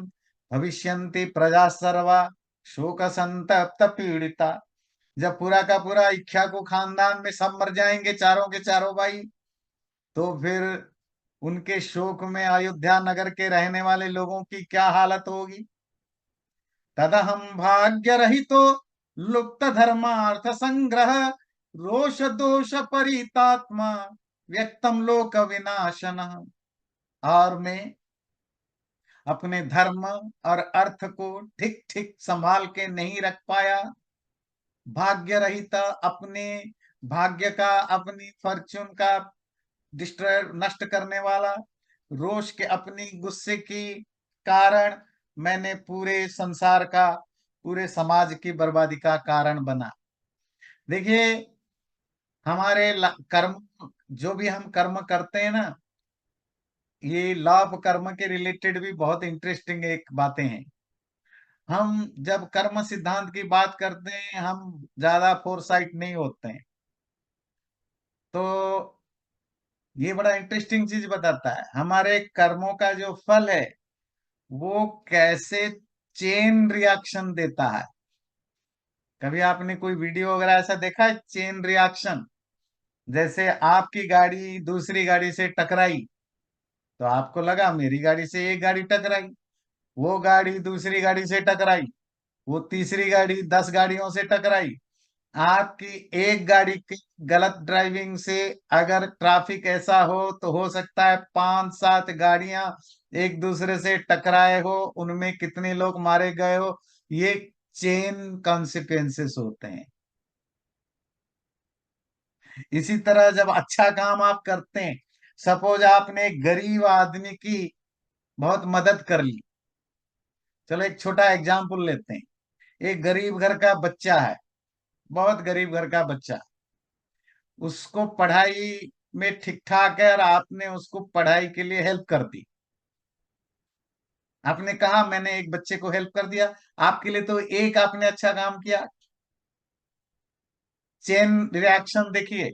भविष्यन्ति प्रजा सर्वा शोक संतप्त पीड़िता। जब पूरा का पूरा इक्ष्वाकु खानदान में सब मर जाएंगे, चारों के चारों भाई, तो फिर उनके शोक में अयोध्या नगर के रहने वाले लोगों की क्या हालत होगी। तदहम भाग्य रहितो लुप्त धर्मार्थ संग्रह रोष दोष परितात्मा व्यक्तम लोक विनाशन। और मैं अपने धर्म और अर्थ को ठीक ठीक संभाल के नहीं रख पाया, भाग्य रहित, अपने भाग्य का, अपनी फॉर्च्यून का डिस्ट्रॉय, नष्ट करने वाला, रोष के, अपनी गुस्से की कारण मैंने पूरे संसार का, पूरे समाज की बर्बादी का कारण बना। देखिए, हमारे कर्म, जो भी हम कर्म करते हैं ना, ये लाभ कर्म के रिलेटेड भी बहुत इंटरेस्टिंग एक बातें हैं। हम जब कर्म सिद्धांत की बात करते हैं, हम ज्यादा फोरसाइट नहीं होते हैं, तो ये बड़ा इंटरेस्टिंग चीज बताता है, हमारे कर्मों का जो फल है वो कैसे चेन रिएक्शन देता है। कभी आपने कोई वीडियो वगैरह ऐसा देखा है, चेन रिएक्शन? जैसे आपकी गाड़ी दूसरी गाड़ी से टकराई, तो आपको लगा मेरी गाड़ी से एक गाड़ी टकराई, वो गाड़ी दूसरी गाड़ी से टकराई, वो तीसरी गाड़ी 10 गाड़ियों से टकराई। आपकी एक गाड़ी की गलत ड्राइविंग से अगर ट्रैफिक ऐसा हो, तो हो सकता है 5-7 गाड़ियां एक दूसरे से टकराए हो, उनमें कितने लोग मारे गए हो। ये चेन कॉन्सिक्वेंसेस होते हैं। इसी तरह जब अच्छा काम आप करते हैं, सपोज आपने एक गरीब आदमी की बहुत मदद कर ली। चलो एक छोटा एग्जाम्पल लेते हैं। एक गरीब घर का बच्चा है, बहुत गरीब घर का बच्चा, उसको पढ़ाई में ठीक ठाक है और आपने उसको पढ़ाई के लिए हेल्प कर दी। आपने कहा मैंने एक बच्चे को हेल्प कर दिया, आपके लिए तो एक आपने अच्छा काम किया। चेन रिएक्शन देखिए,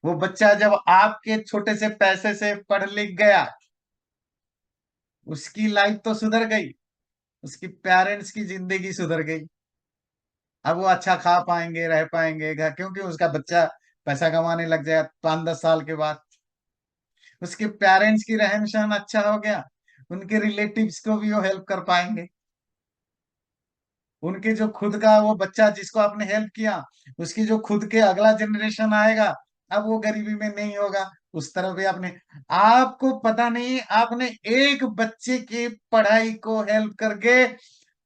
वो बच्चा जब आपके छोटे से पैसे से पढ़ लिख गया, उसकी लाइफ तो सुधर गई, उसकी पेरेंट्स की जिंदगी सुधर गई। अब वो अच्छा खा पाएंगे, रह पाएंगे घर, क्योंकि उसका बच्चा पैसा कमाने लग जाए 5-10 साल के बाद। उसके पेरेंट्स की रहन सहन अच्छा हो गया, उनके रिलेटिव्स को भी वो हेल्प कर पाएंगे। उनके जो खुद का वो बच्चा जिसको आपने हेल्प किया, उसकी जो खुद के अगला जनरेशन आएगा, अब वो गरीबी में नहीं होगा। उस तरफ भी आपने, आपको पता नहीं, आपने एक बच्चे की पढ़ाई को हेल्प करके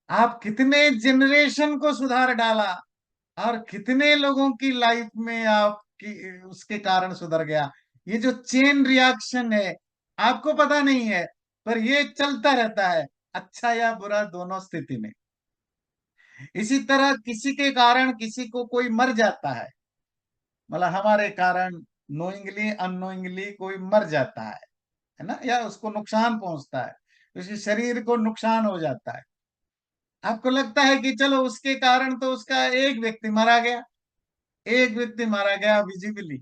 आप कितने जनरेशन को सुधार डाला, और कितने लोगों की लाइफ में आपकी उसके कारण सुधर गया। ये जो चेन रिएक्शन है, आपको पता नहीं है, पर ये चलता रहता है, अच्छा या बुरा दोनों स्थिति में। इसी तरह किसी के कारण किसी को कोई मर जाता है, मतलब हमारे कारण नोइंगली अननोइंगली कोई मर जाता है ना, या उसको नुकसान पहुंचता है, उसके शरीर को नुकसान हो जाता है। आपको लगता है कि चलो उसके कारण तो उसका एक व्यक्ति मारा गया, एक व्यक्ति मारा गया विजिबली,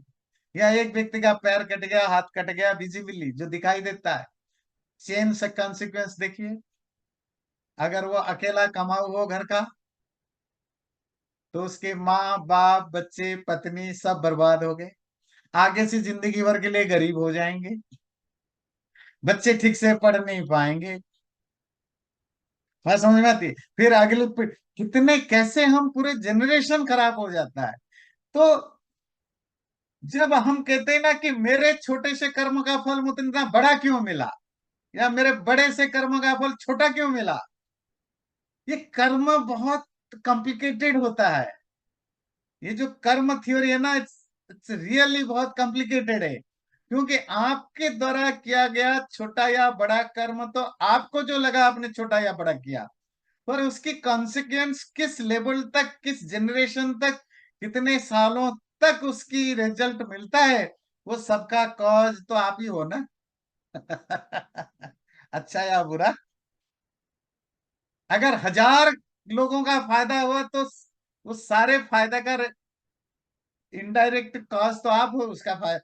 या एक व्यक्ति का पैर कट गया, हाथ कट गया विजिबली जो दिखाई देता है। चेन से कॉन्सिक्वेंस देखिए, अगर वो अकेला कमाऊ हो घर का, तो उसके माँ बाप बच्चे पत्नी सब बर्बाद हो गए, आगे से जिंदगी भर के लिए गरीब हो जाएंगे। बच्चे ठीक से पढ़ नहीं पाएंगे। बात समझ में आती है? फिर अगले कितने कैसे हम पूरे जनरेशन खराब हो जाता है। तो जब हम कहते हैं ना कि मेरे छोटे से कर्म का फल मुझे इतना बड़ा क्यों मिला, या मेरे बड़े से कर्म का फल छोटा क्यों मिला, ये कर्म बहुत कॉम्प्लिकेटेड होता है। ये जो कर्म थ्योरी है ना, इट्स रियली बहुत कॉम्प्लिकेटेड है। क्योंकि आपके द्वारा किया गया छोटा या बड़ा कर्म, तो आपको जो लगा आपने छोटा या बड़ा किया, पर उसकी कॉन्सिक्वेंस किस लेवल तक, किस जनरेशन तक, कितने सालों तक उसकी रिजल्ट मिलता है, वो सबका कॉज तो आप ही हो ना। अच्छा या बुरा, अगर 1000 लोगों का फायदा हुआ तो उस सारे फायदा का इनडायरेक्ट कॉज तो आप हो, उसका फायदा,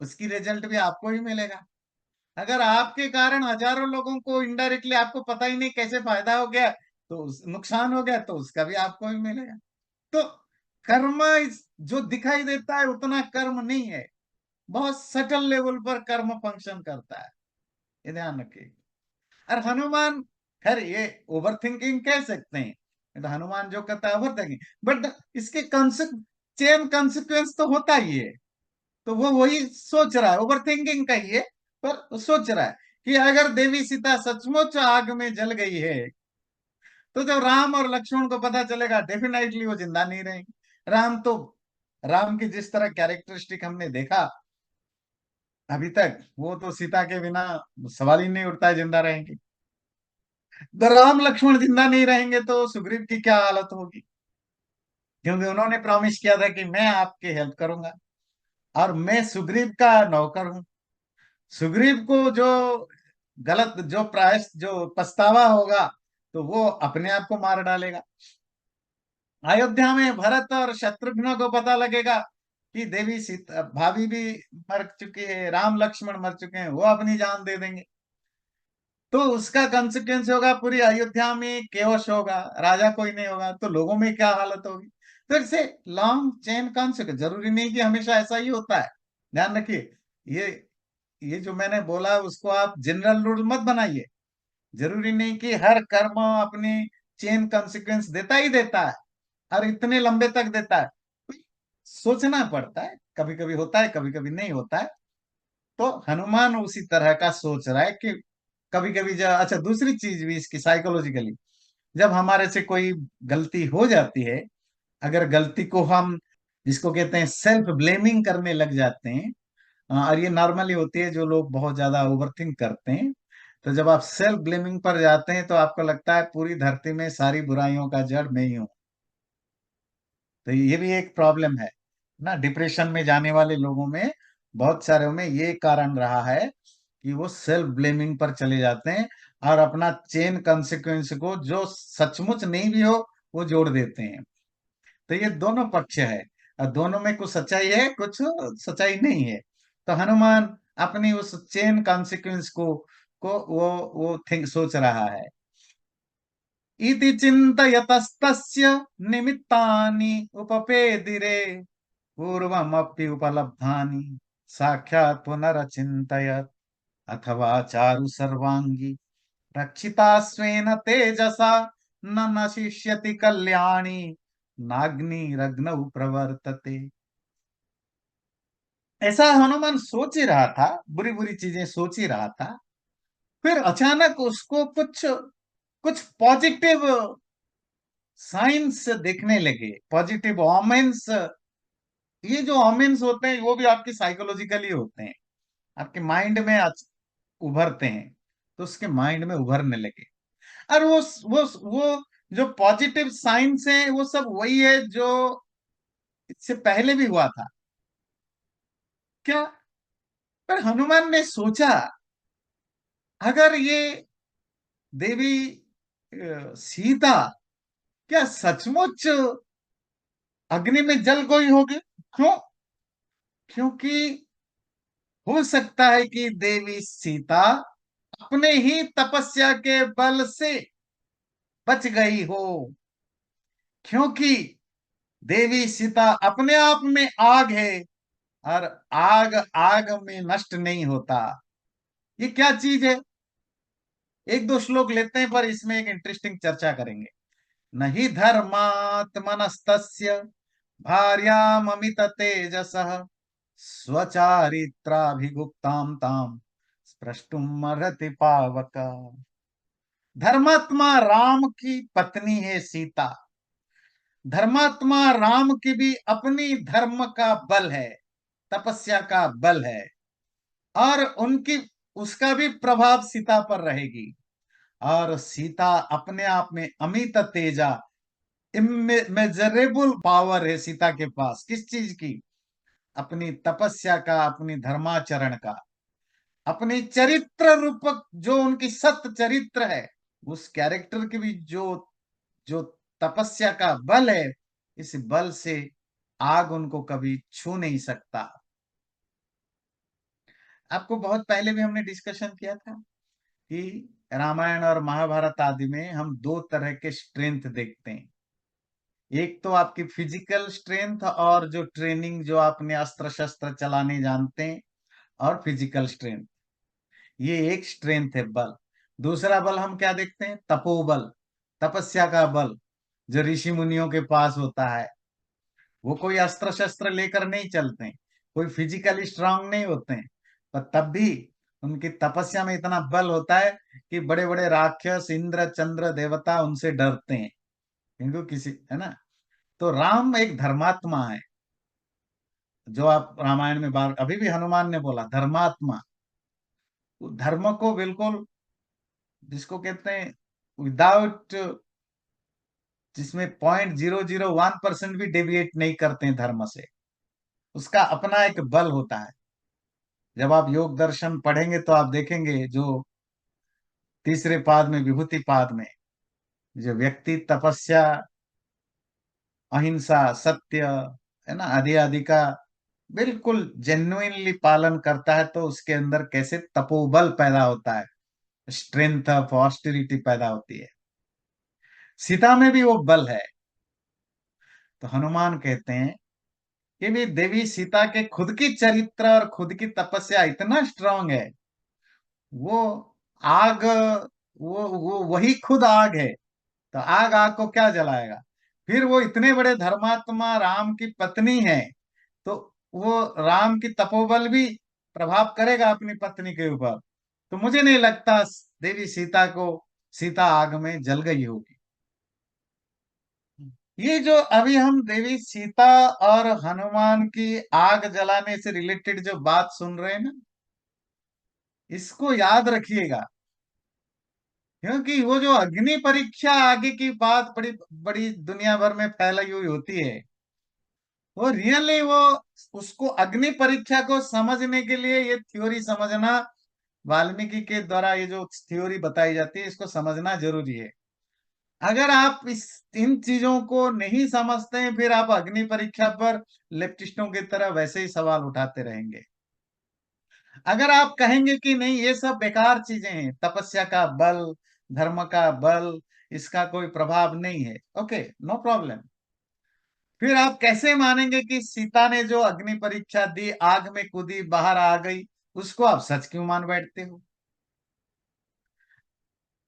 उसकी रिजल्ट भी आपको ही मिलेगा। अगर आपके कारण हजारों लोगों को इनडायरेक्टली, आपको पता ही नहीं कैसे फायदा हो गया, तो नुकसान हो गया, तो उसका भी आपको ही मिलेगा। तो कर्म जो दिखाई देता है उतना कर्म नहीं है, बहुत सटल लेवल पर कर्म फंक्शन करता है, ये ध्यान रखिए। और हनुमान, खैर ये ओवर थिंकिंग कह सकते हैं, तो हनुमान जो करता है ओवर थिंकिंग, बट इसके चेन कॉन्सिक्वेंस तो होता ही है। तो वो वही सोच रहा है, ओवर थिंकिंग का ही है, पर सोच रहा है कि अगर देवी सीता सचमुच आग में जल गई है, तो जब राम और लक्ष्मण को पता चलेगा, डेफिनेटली वो जिंदा नहीं रहेंगे। राम तो, राम की जिस तरह कैरेक्टरिस्टिक हमने देखा अभी तक, वो तो सीता के बिना सवाल ही नहीं उठता है जिंदा रहेंगे। तो राम लक्ष्मण जिंदा नहीं रहेंगे तो सुग्रीव की क्या हालत होगी, क्योंकि उन्होंने प्रॉमिस किया था कि मैं आपकी हेल्प करूंगा, और मैं सुग्रीव का नौकर हूं। सुग्रीव को जो गलत, जो प्रायश्च, जो पछतावा होगा, तो वो अपने आप को मार डालेगा। अयोध्या में भरत और शत्रुघ्न को पता लगेगा कि देवी सीता, भाभी भी मर चुकी है, राम लक्ष्मण मर चुके हैं, वो अपनी जान दे देंगे। तो उसका कंसिक्वेंस होगा, पूरी अयोध्या में केओस होगा, राजा कोई नहीं होगा, तो लोगों में क्या हालत होगी। तो इसे लॉन्ग चेन कॉन्सिक्वेंस, जरूरी नहीं कि हमेशा ऐसा ही होता है, ध्यान रखिए। ये ये जो मैंने बोला उसको आप जनरल रूल मत बनाइए। जरूरी नहीं कि हर कर्म अपनी चेन कॉन्सिक्वेंस देता ही देता है, और इतने लंबे तक देता है। सोचना पड़ता है, कभी कभी होता है, कभी कभी नहीं होता है। तो हनुमान उसी तरह का सोच रहा है कि कभी कभी जब, अच्छा दूसरी चीज भी इसकी साइकोलॉजिकली, जब हमारे से कोई गलती हो जाती है, अगर गलती को हम, जिसको कहते हैं सेल्फ ब्लेमिंग करने लग जाते हैं, और ये नॉर्मली होती है जो लोग बहुत ज्यादा ओवरथिंक करते हैं, तो जब आप सेल्फ ब्लेमिंग पर जाते हैं तो आपको लगता है पूरी धरती में सारी बुराइयों का जड़ मैं ही हूँ। तो ये भी एक प्रॉब्लम है ना, डिप्रेशन में जाने वाले लोगों में, बहुत सारे में ये कारण रहा है कि वो सेल्फ ब्लेमिंग पर चले जाते हैं, और अपना चेन कॉन्सिक्वेंस को, जो सचमुच नहीं भी हो, वो जोड़ देते हैं। तो ये दोनों पक्ष है, और दोनों में कुछ सच्चाई है, कुछ सच्चाई नहीं है। तो हनुमान अपनी उस चेन कॉन्सिक्वेंस को वो थिंक सोच रहा है। इति चिन्तयतस्तस्य निमित्तानि उपपेदिरे पूर्वमपि उपलब्धानि साक्षात् पुनरचिन्तयत् अथवा चारु सर्वांगी रक्षिता स्वेन तेजसा न नशिष्यति कल्याणी नाग्निरग्नौ प्रवर्तते। ऐसा हनुमान सोच ही रहा था, बुरी बुरी चीजें सोच ही रहा था। फिर अचानक उसको कुछ कुछ पॉजिटिव साइंस देखने लगे, पॉजिटिव ओमेन्स। ये जो ओमेन्स होते हैं वो भी आपकी साइकोलॉजिकली होते हैं, आपके माइंड में उभरते हैं। तो उसके माइंड में उभरने लगे, और वो जो पॉजिटिव साइंस है वो सब वही है जो इससे पहले भी हुआ था। क्या, पर हनुमान ने सोचा, अगर ये देवी सीता क्या सचमुच अग्नि में जल गई होगी। क्यों? क्योंकि हो सकता है कि देवी सीता अपने ही तपस्या के बल से बच गई हो, क्योंकि देवी सीता अपने आप में आग है, और आग आग में नष्ट नहीं होता। ये क्या चीज है? एक दो श्लोक लेते हैं, पर इसमें एक इंटरेस्टिंग चर्चा करेंगे। नहीं धर्मात्मनस्तस्य भार्याममित तेजसः स्वचारित्राभिगुप्तां ताम स्प्रष्टुम अर्हति पावक। धर्मात्मा राम की पत्नी है सीता। धर्मात्मा राम की भी अपनी धर्म का बल है, तपस्या का बल है, और उनकी उसका भी प्रभाव सीता पर रहेगी। और सीता अपने आप में अमित तेजा, इमेजरेबल पावर है सीता के पास। किस चीज की? अपनी तपस्या का, अपनी धर्माचरण का, अपनी चरित्र रूपक जो उनकी सत्य चरित्र है, उस कैरेक्टर की भी जो जो तपस्या का बल है, इस बल से आग उनको कभी छू नहीं सकता। आपको बहुत पहले भी हमने डिस्कशन किया था कि रामायण और महाभारत आदि में हम दो तरह के स्ट्रेंथ देखते हैं। एक तो आपकी फिजिकल स्ट्रेंथ, और जो ट्रेनिंग, जो आपने अस्त्र शस्त्र चलाने जानते हैं, और फिजिकल स्ट्रेंथ, ये एक स्ट्रेंथ है, बल। दूसरा बल हम क्या देखते हैं? तपोबल, तपस्या का बल, जो ऋषि मुनियों के पास होता है। वो कोई अस्त्र शस्त्र लेकर नहीं चलते हैं, कोई फिजिकली स्ट्रांग नहीं होते हैं, पर तब भी उनकी तपस्या में इतना बल होता है कि बड़े बड़े राक्षस, इंद्र, चंद्र, देवता उनसे डरते हैं। क्योंकि किसी, है ना? तो राम एक धर्मात्मा है। जो आप रामायण में बार, अभी भी हनुमान ने बोला धर्मात्मा। वो धर्म को बिल्कुल, जिसको कहते हैं विदाउट, जिसमें 0.001% भी डेविएट नहीं करते हैं धर्म से। उसका अपना एक बल होता है। जब आप योग दर्शन पढ़ेंगे तो आप देखेंगे, जो तीसरे पाद में, विभूति पाद में, जो व्यक्ति तपस्या, अहिंसा, सत्य, है ना, आदि आदि का बिल्कुल जेन्युइनली पालन करता है, तो उसके अंदर कैसे तपोबल पैदा होता है, स्ट्रेंथ ऑफ ऑस्टिरिटी पैदा होती है। सीता में भी वो बल है। तो हनुमान कहते हैं कि भी देवी सीता के खुद की चरित्र और खुद की तपस्या इतना स्ट्रांग है। वो आग, वो वही खुद आग है। तो आग आग को क्या जलाएगा? फिर वो इतने बड़े धर्मात्मा राम की पत्नी है, तो वो राम की तपोबल भी प्रभाव करेगा अपनी पत्नी के ऊपर। तो मुझे नहीं लगता देवी सीता को, सीता आग में जल गई होगी। ये जो अभी हम देवी सीता और हनुमान की आग जलाने से रिलेटेड जो बात सुन रहे हैं ना, इसको याद रखिएगा। क्योंकि वो जो अग्नि परीक्षा आगे की बात बड़ी बड़ी दुनिया भर में फैलाई हुई होती है, वो रियली वो, उसको अग्नि परीक्षा को समझने के लिए ये थ्योरी समझना, वाल्मीकि के द्वारा ये जो थ्योरी बताई जाती है, इसको समझना जरूरी है। अगर आप इस इन चीजों को नहीं समझते हैं, फिर आप अग्नि परीक्षा पर लेफ्टिस्टों की तरह वैसे ही सवाल उठाते रहेंगे। अगर आप कहेंगे कि नहीं, ये सब बेकार चीजें हैं, तपस्या का बल, धर्म का बल, इसका कोई प्रभाव नहीं है, ओके, नो प्रॉब्लम। फिर आप कैसे मानेंगे कि सीता ने जो अग्नि परीक्षा दी, आग में कूदी, बाहर आ गई, उसको आप सच क्यों मान बैठते हो?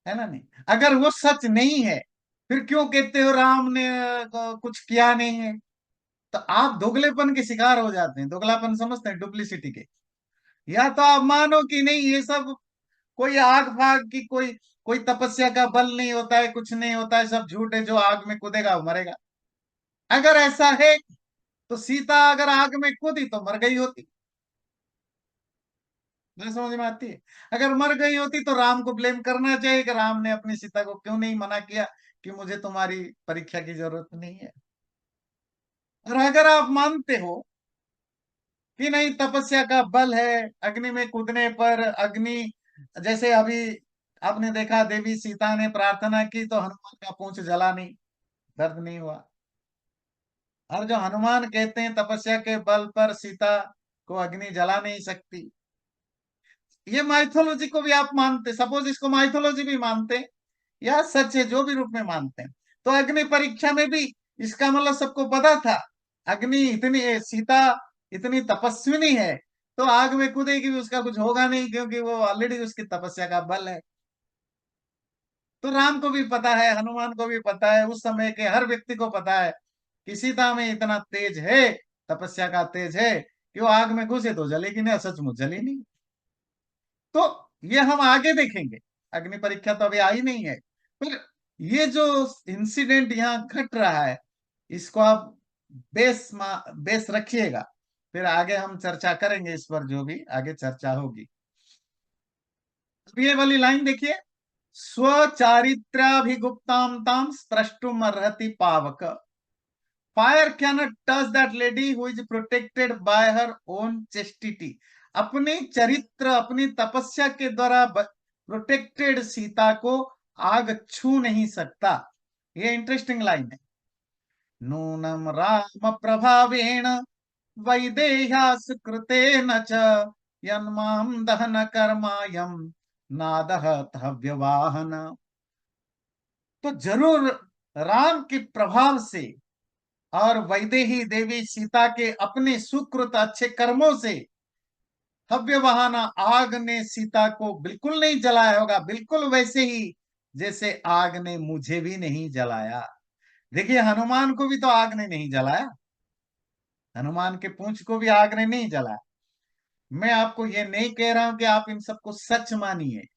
है ना? नहीं, अगर वो सच नहीं है, फिर क्यों कहते हो राम ने कुछ किया नहीं है? तो आप दोगलेपन के शिकार हो जाते हैं। दोगलापन समझते हैं? डुप्लीसिटी के। या तो आप मानो कि नहीं, ये सब कोई आग फाग की, कोई तपस्या का बल नहीं होता है, कुछ नहीं होता है, सब झूठ है, जो आग में कूदेगा वो मरेगा। अगर ऐसा है, तो सीता अगर आग में कूदी तो मर गई होती। नहीं समझ में आती है? अगर मर गई होती तो राम को ब्लेम करना चाहिए कि राम ने अपनी सीता को क्यों नहीं मना किया कि मुझे तुम्हारी परीक्षा की जरूरत नहीं है। और अगर आप मानते हो कि नहीं, तपस्या का बल है, अग्नि में कूदने पर अग्नि, जैसे अभी आपने देखा देवी सीता ने प्रार्थना की तो हनुमान का पूंछ जला नहीं, दर्द नहीं हुआ। और जो हनुमान कहते हैं तपस्या के बल पर सीता को अग्नि जला नहीं सकती, ये माइथोलॉजी को भी आप मानते, सपोज इसको माइथोलॉजी भी मानते, या सच है, जो भी रूप में मानते हैं, तो अग्नि परीक्षा में भी इसका मतलब सबको पता था। अग्नि इतनी सीता इतनी तपस्विनी है तो आग में कूदेगी भी उसका कुछ होगा नहीं, क्योंकि वो ऑलरेडी उसकी तपस्या का बल है। तो राम को भी पता है, हनुमान को भी पता है, उस समय के हर व्यक्ति को पता है कि सीता में इतना तेज है, तपस्या का तेज है, कि वो आग में घुसे तो जलेगी नहीं, सचमुच जली नहीं। तो ये हम आगे देखेंगे, अग्नि परीक्षा तो अभी आई नहीं है। पर ये जो इंसिडेंट यहाँ घट रहा है, इसको आप बेस रखिएगा, फिर आगे हम चर्चा करेंगे इस पर, जो भी आगे चर्चा होगी। अब ये वाली लाइन देखिए, स्वचारित्राभिगुप्ताम ताम स्प्रष्टुम अर्हति पावक, fire cannot touch that lady who is protected by her own chastity. अपने चरित्र, अपनी तपस्या के द्वारा प्रोटेक्टेड सीता को आग छू नहीं सकता। ये इंटरेस्टिंग लाइन है। नूनम राम प्रभावेण वैदेह्यास कृतेन च यन्माम दहन कर्मायम नादहत हव्यवाहन। तो जरूर राम के प्रभाव से और वैदेही देवी सीता के अपने सुकृत अच्छे कर्मों से हव्य बहाना आग ने सीता को बिल्कुल नहीं जलाया होगा, बिल्कुल वैसे ही जैसे आग ने मुझे भी नहीं जलाया। देखिए हनुमान को भी तो आग ने नहीं जलाया, हनुमान के पूंछ को भी आग ने नहीं जलाया। मैं आपको ये नहीं कह रहा हूं कि आप इन सबको सच मानिए,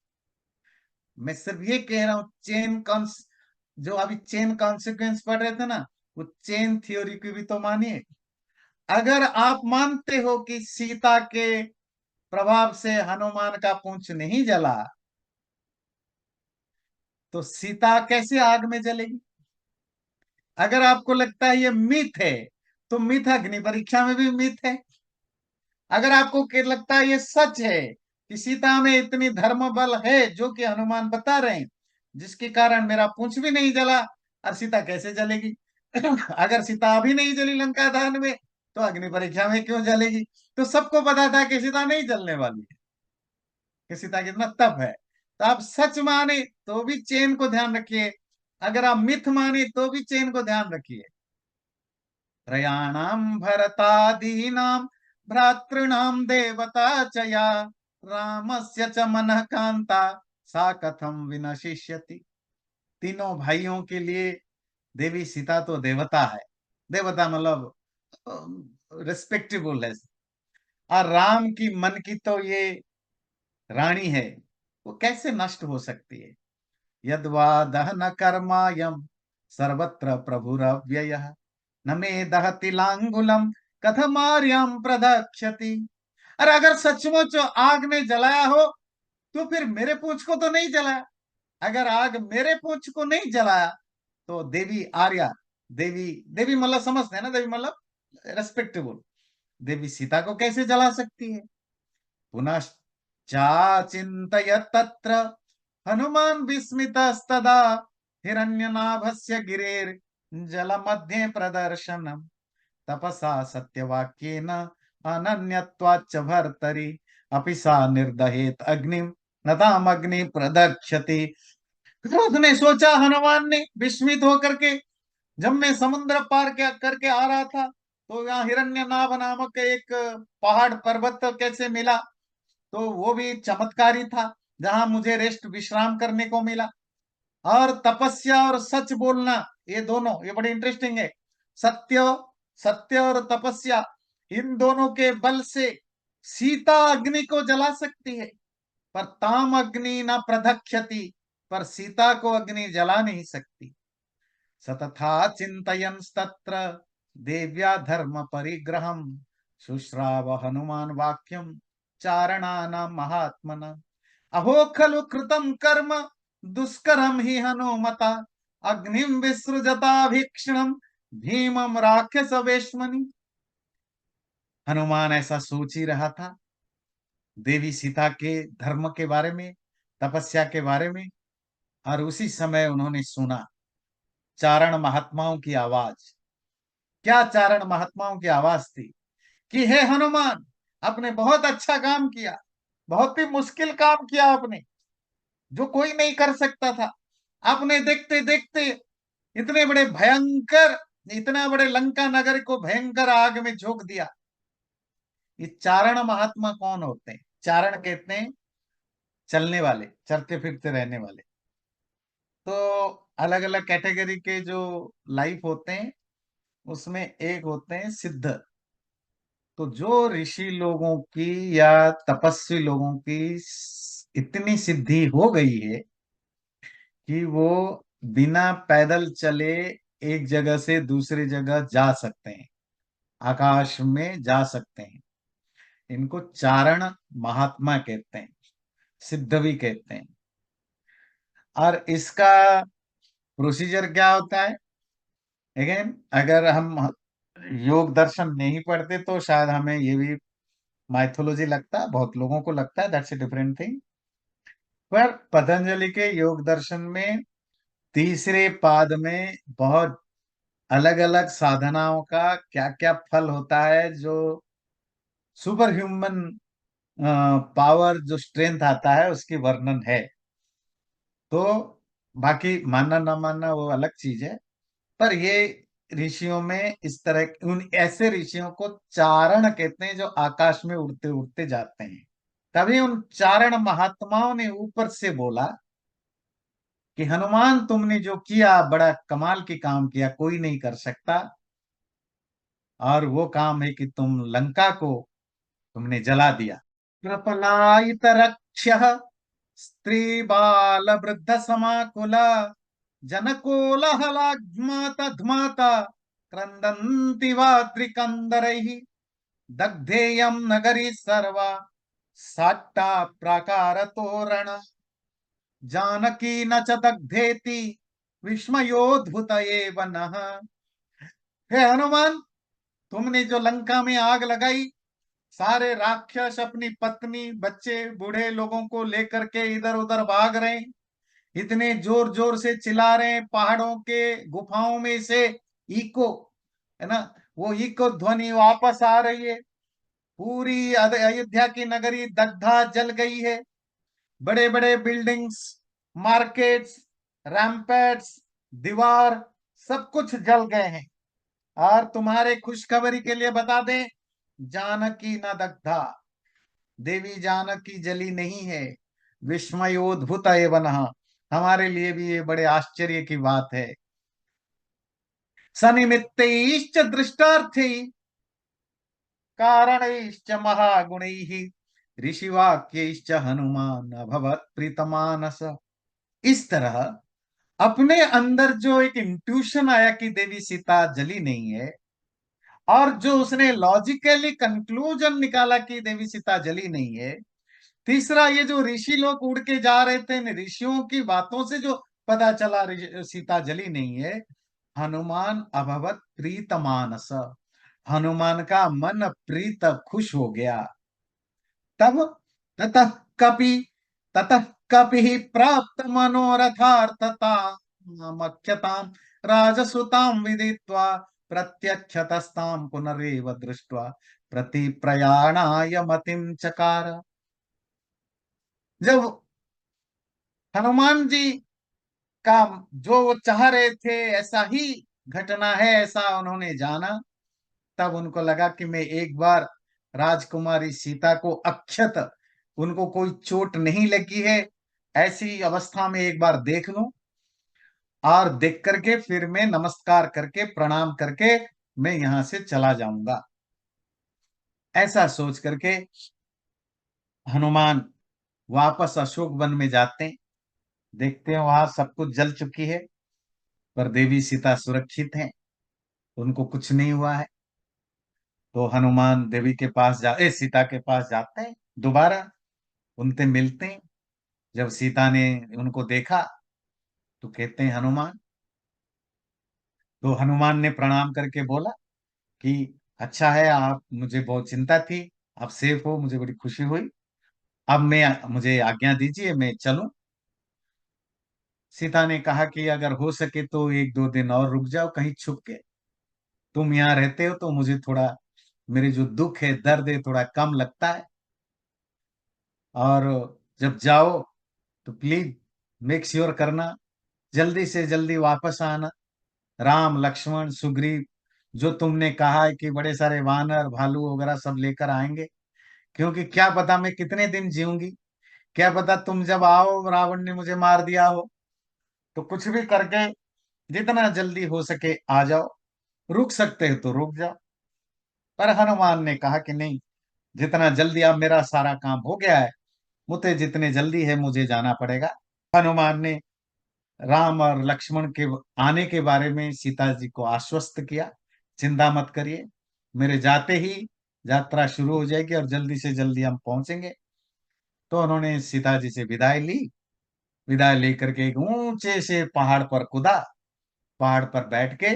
मैं सिर्फ ये कह रहा हूं चेन कॉन्स जो अभी चेन कॉन्सिक्वेंस पढ़ रहे थे ना, वो चेन थ्योरी की भी तो मानिए। अगर आप मानते हो कि सीता के प्रभाव से हनुमान का पूंछ नहीं जला, तो सीता कैसे आग में जलेगी? अगर आपको लगता है ये मिथ है, तो मिथ अग्नि परीक्षा में भी मिथ है। अगर आपको लगता है ये सच है कि सीता में इतनी धर्म बल है जो कि हनुमान बता रहे हैं, जिसके कारण मेरा पूंछ भी नहीं जला, और सीता कैसे जलेगी? अगर सीता अभी नहीं जली लंका दहन में, तो अग्नि परीक्षा में क्यों जलेगी? तो सबको पता था कि सीता नहीं जलने वाली है, कि सीता कितना तप है। तो आप सच माने तो भी चेन को ध्यान रखिए, अगर आप मिथ माने तो भी चेन को ध्यान रखिए। त्रयाणाम भरतादीनाम भ्रातृणाम देवता च या रामस्य च मनः कांता सा कथम विनशिष्यति। तीनों भाइयों के लिए देवी सीता तो देवता है, देवता मतलब रिस्पेक्टेबल है, और राम की मन की तो ये रानी है, वो कैसे नष्ट हो सकती है? यद्वा दहन कर्मायम सर्वत्र प्रभुरव्ययः न मे दहति लांगुलम कथमार्याम प्रदक्षति। अरे अगर सचमुच आग ने जलाया हो, तो फिर मेरे पूंछ को तो नहीं जलाया। अगर आग मेरे पूंछ को नहीं जलाया, तो देवी आर्या, देवी देवी मतलब समझते हैं ना, देवी मतलब रेस्पेक्टेबल, देवी सीता को कैसे जला सकती है? पुनश्चाचिन्तयत् तत्र हनुमान विस्मितस्तदा हिरण्यनाभस्य गिरेर जलमध्ये प्रदर्शनम तपसा सत्यवाक्येन अनन्यत्वाच्च भर्तरि अपि सा निर्दहेत अग्निम नताम अग्नि प्रदक्षति। क्रोध ने सोचा हनुमान ने विस्मित होकर के, जब मैं समुद्र पार क्या करके आ रहा था, तो यहाँ हिरण्यनाभ नामक एक पहाड़ पर्वत कैसे मिला, तो वो भी चमत्कारी था, जहां मुझे रेस्ट विश्राम करने को मिला। और तपस्या और सच बोलना, ये दोनों ये बड़े इंटरेस्टिंग है। सत्य, सत्य और तपस्या, इन दोनों के बल से सीता अग्नि को जला सकती है, पर ताम अग्नि न प्रदक्षति, पर सीता को अग्नि जला नहीं सकती। सतथा चिंतयन् तत्र देव्या धर्म परिग्रहम शुश्राव हनुमान वाक्यम चारणानां महात्मना अहो खलु कृतं कर्म दुष्करम ही हनुमता अग्निम विसृजता भीक्षणम भीमम राक्षस वेश्मनि। हनुमान ऐसा सोच ही रहा था, देवी सीता के धर्म के बारे में, तपस्या के बारे में, और उसी समय उन्होंने सुना चारण महात्माओं की आवाज। क्या चारण महात्माओं की आवाज थी कि हे हनुमान, आपने बहुत अच्छा काम किया, बहुत ही मुश्किल काम किया आपने, जो कोई नहीं कर सकता था। आपने देखते देखते इतने बड़े भयंकर, इतना बड़े लंका नगर को भयंकर आग में झोंक दिया। ये चारण महात्मा कौन होते हैं? चारण कहते हैं चलने वाले, चलते फिरते रहने वाले। तो अलग अलग कैटेगरी के जो लाइफ होते हैं, उसमें एक होते हैं सिद्ध। तो जो ऋषि लोगों की या तपस्वी लोगों की इतनी सिद्धि हो गई है कि वो बिना पैदल चले एक जगह से दूसरी जगह जा सकते हैं, आकाश में जा सकते हैं। इनको चारण महात्मा कहते हैं, सिद्ध भी कहते हैं। और इसका प्रोसीजर क्या होता है? अगेन, अगर हम योग दर्शन नहीं पढ़ते तो शायद हमें ये भी माइथोलॉजी लगता है, बहुत लोगों को लगता है, दैट्स ए डिफरेंट थिंग। पर पतंजलि के योग दर्शन में तीसरे पाद में बहुत अलग अलग साधनाओं का क्या क्या फल होता है, जो सुपर ह्यूमन पावर, जो स्ट्रेंथ आता है, उसकी वर्णन है। तो बाकी मानना ना मानना वो अलग चीज है। पर ये ऋषियों में इस तरह, उन ऐसे ऋषियों को चारण कहते हैं जो आकाश में उड़ते उड़ते जाते हैं। तभी उन चारण महात्माओं ने ऊपर से बोला कि हनुमान, तुमने जो किया बड़ा कमाल की काम किया, कोई नहीं कर सकता। और वो काम है कि तुम लंका को तुमने जला दिया। प्रपलायित रक्ष्य स्त्री बाल वृद्ध समाकुल जनकोलहलाघ्माता क्रंदन्ति वाद्रिकंदरैः दग्धेयं नगरी सर्वा साट्टा प्राकार तोरण जानकी न च दग्धेति विस्मयोद्भुत एव नः। हे हनुमान, तुमने जो लंका में आग लगाई, सारे राक्षस अपनी पत्नी बच्चे बूढ़े लोगों को लेकर के इधर उधर भाग रहे हैं, इतने जोर जोर से चिल्ला रहे हैं, पहाड़ों के गुफाओं में से इको, है ना, वो इको ध्वनि वापस आ रही है। पूरी अयोध्या की नगरी दग्धा जल गई है। बड़े बड़े बिल्डिंग्स, मार्केट्स, रैम्पेट्स, दीवार, सब कुछ जल गए हैं। और तुम्हारे खुशखबरी के लिए बता दें, जानकी न दग्धा, देवी जानकी जली नहीं है। विस्मयोद्भुत एवं, हमारे लिए भी ये बड़े आश्चर्य की बात है। सनिमित्तैश्च दृष्टार्थी कारणैश्च महागुणैः ऋषिवाक्यैश्च हनुमान अभवत् प्रीतमानस। इस तरह अपने अंदर जो एक इंट्यूशन आया कि देवी सीता जली नहीं है, और जो उसने लॉजिकली कंक्लूजन निकाला कि देवी सीता जली नहीं है, तीसरा ये जो ऋषि लोग उड़ के जा रहे थे, इन ऋषियों की बातों से जो पता चला सीता जली नहीं है, हनुमान अभवत प्रीत मानस, हनुमान का मन प्रीत खुश हो गया। तब ततः कपि ततः कपि प्राप्त मनोरथार्थता मख्यताम राजसुताम विदित्वा प्रत्यक्षतस्ताम पुनरेव दृष्ट्वा प्रति प्रयाणाय मतिम चकार। जब हनुमान जी का जो वो चाह रहे थे ऐसा ही घटना है, ऐसा उन्होंने जाना, तब उनको लगा कि मैं एक बार राजकुमारी सीता को अक्षत, उनको कोई चोट नहीं लगी है, ऐसी अवस्था में एक बार देख लूं, और देख करके फिर मैं नमस्कार करके प्रणाम करके मैं यहां से चला जाऊंगा। ऐसा सोच करके हनुमान वापस अशोक वन में जाते हैं। देखते हैं वहां सब कुछ जल चुकी है, पर देवी सीता सुरक्षित हैं, उनको कुछ नहीं हुआ है। तो हनुमान देवी के पास सीता के पास जाते हैं दोबारा, उनसे मिलते हैं। जब सीता ने उनको देखा तो कहते हैं हनुमान, तो हनुमान ने प्रणाम करके बोला कि अच्छा है, आप, मुझे बहुत चिंता थी, आप सेफ हो, मुझे बड़ी खुशी हुई। अब मुझे आज्ञा दीजिए, मैं चलूं। सीता ने कहा कि अगर हो सके तो एक दो दिन और रुक जाओ कहीं छुप के, तुम यहाँ रहते हो तो मुझे थोड़ा, मेरे जो दुख है, दर्द है, थोड़ा कम लगता है। और जब जाओ तो प्लीज मेक श्योर करना, जल्दी से जल्दी वापस आना। राम लक्ष्मण सुग्रीव जो तुमने कहा है कि बड़े सारे वानर भालू वगैरह सब लेकर आएंगे, क्योंकि क्या पता मैं कितने दिन जीऊंगी, क्या पता तुम जब आओ रावण ने मुझे मार दिया हो। तो कुछ भी करके जितना जल्दी हो सके आ जाओ, रुक सकते हो तो रुक जाओ। पर हनुमान ने कहा कि नहीं, जितना जल्दी अब मेरा सारा काम हो गया है, मुझे जितने जल्दी है मुझे जाना पड़ेगा। हनुमान ने राम और लक्ष्मण के आने के बारे में सीता जी को आश्वस्त किया, चिंता मत करिए, मेरे जाते ही यात्रा शुरू हो जाएगी और जल्दी से जल्दी हम पहुंचेंगे। तो उन्होंने सीता जी से विदाई ली। विदाई लेकर के एक ऊंचे से पहाड़ पर कूदा। पहाड़ पर बैठ के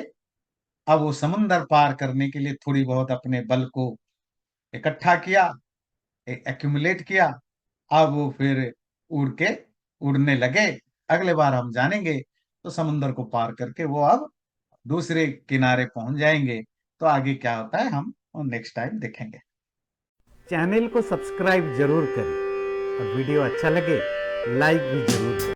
अब वो समुंदर पार करने के लिए थोड़ी बहुत अपने बल को इकट्ठा किया, एक्यूमुलेट किया। अब वो फिर उड़ के उड़ने लगे। अगले बार हम जानेंगे तो समुंदर को पार करके वो अब दूसरे किनारे पहुंच जाएंगे। तो आगे क्या होता है हम नेक्स्ट टाइम देखेंगे। चैनल को सब्सक्राइब जरूर करें और वीडियो अच्छा लगे लाइक भी जरूर करें।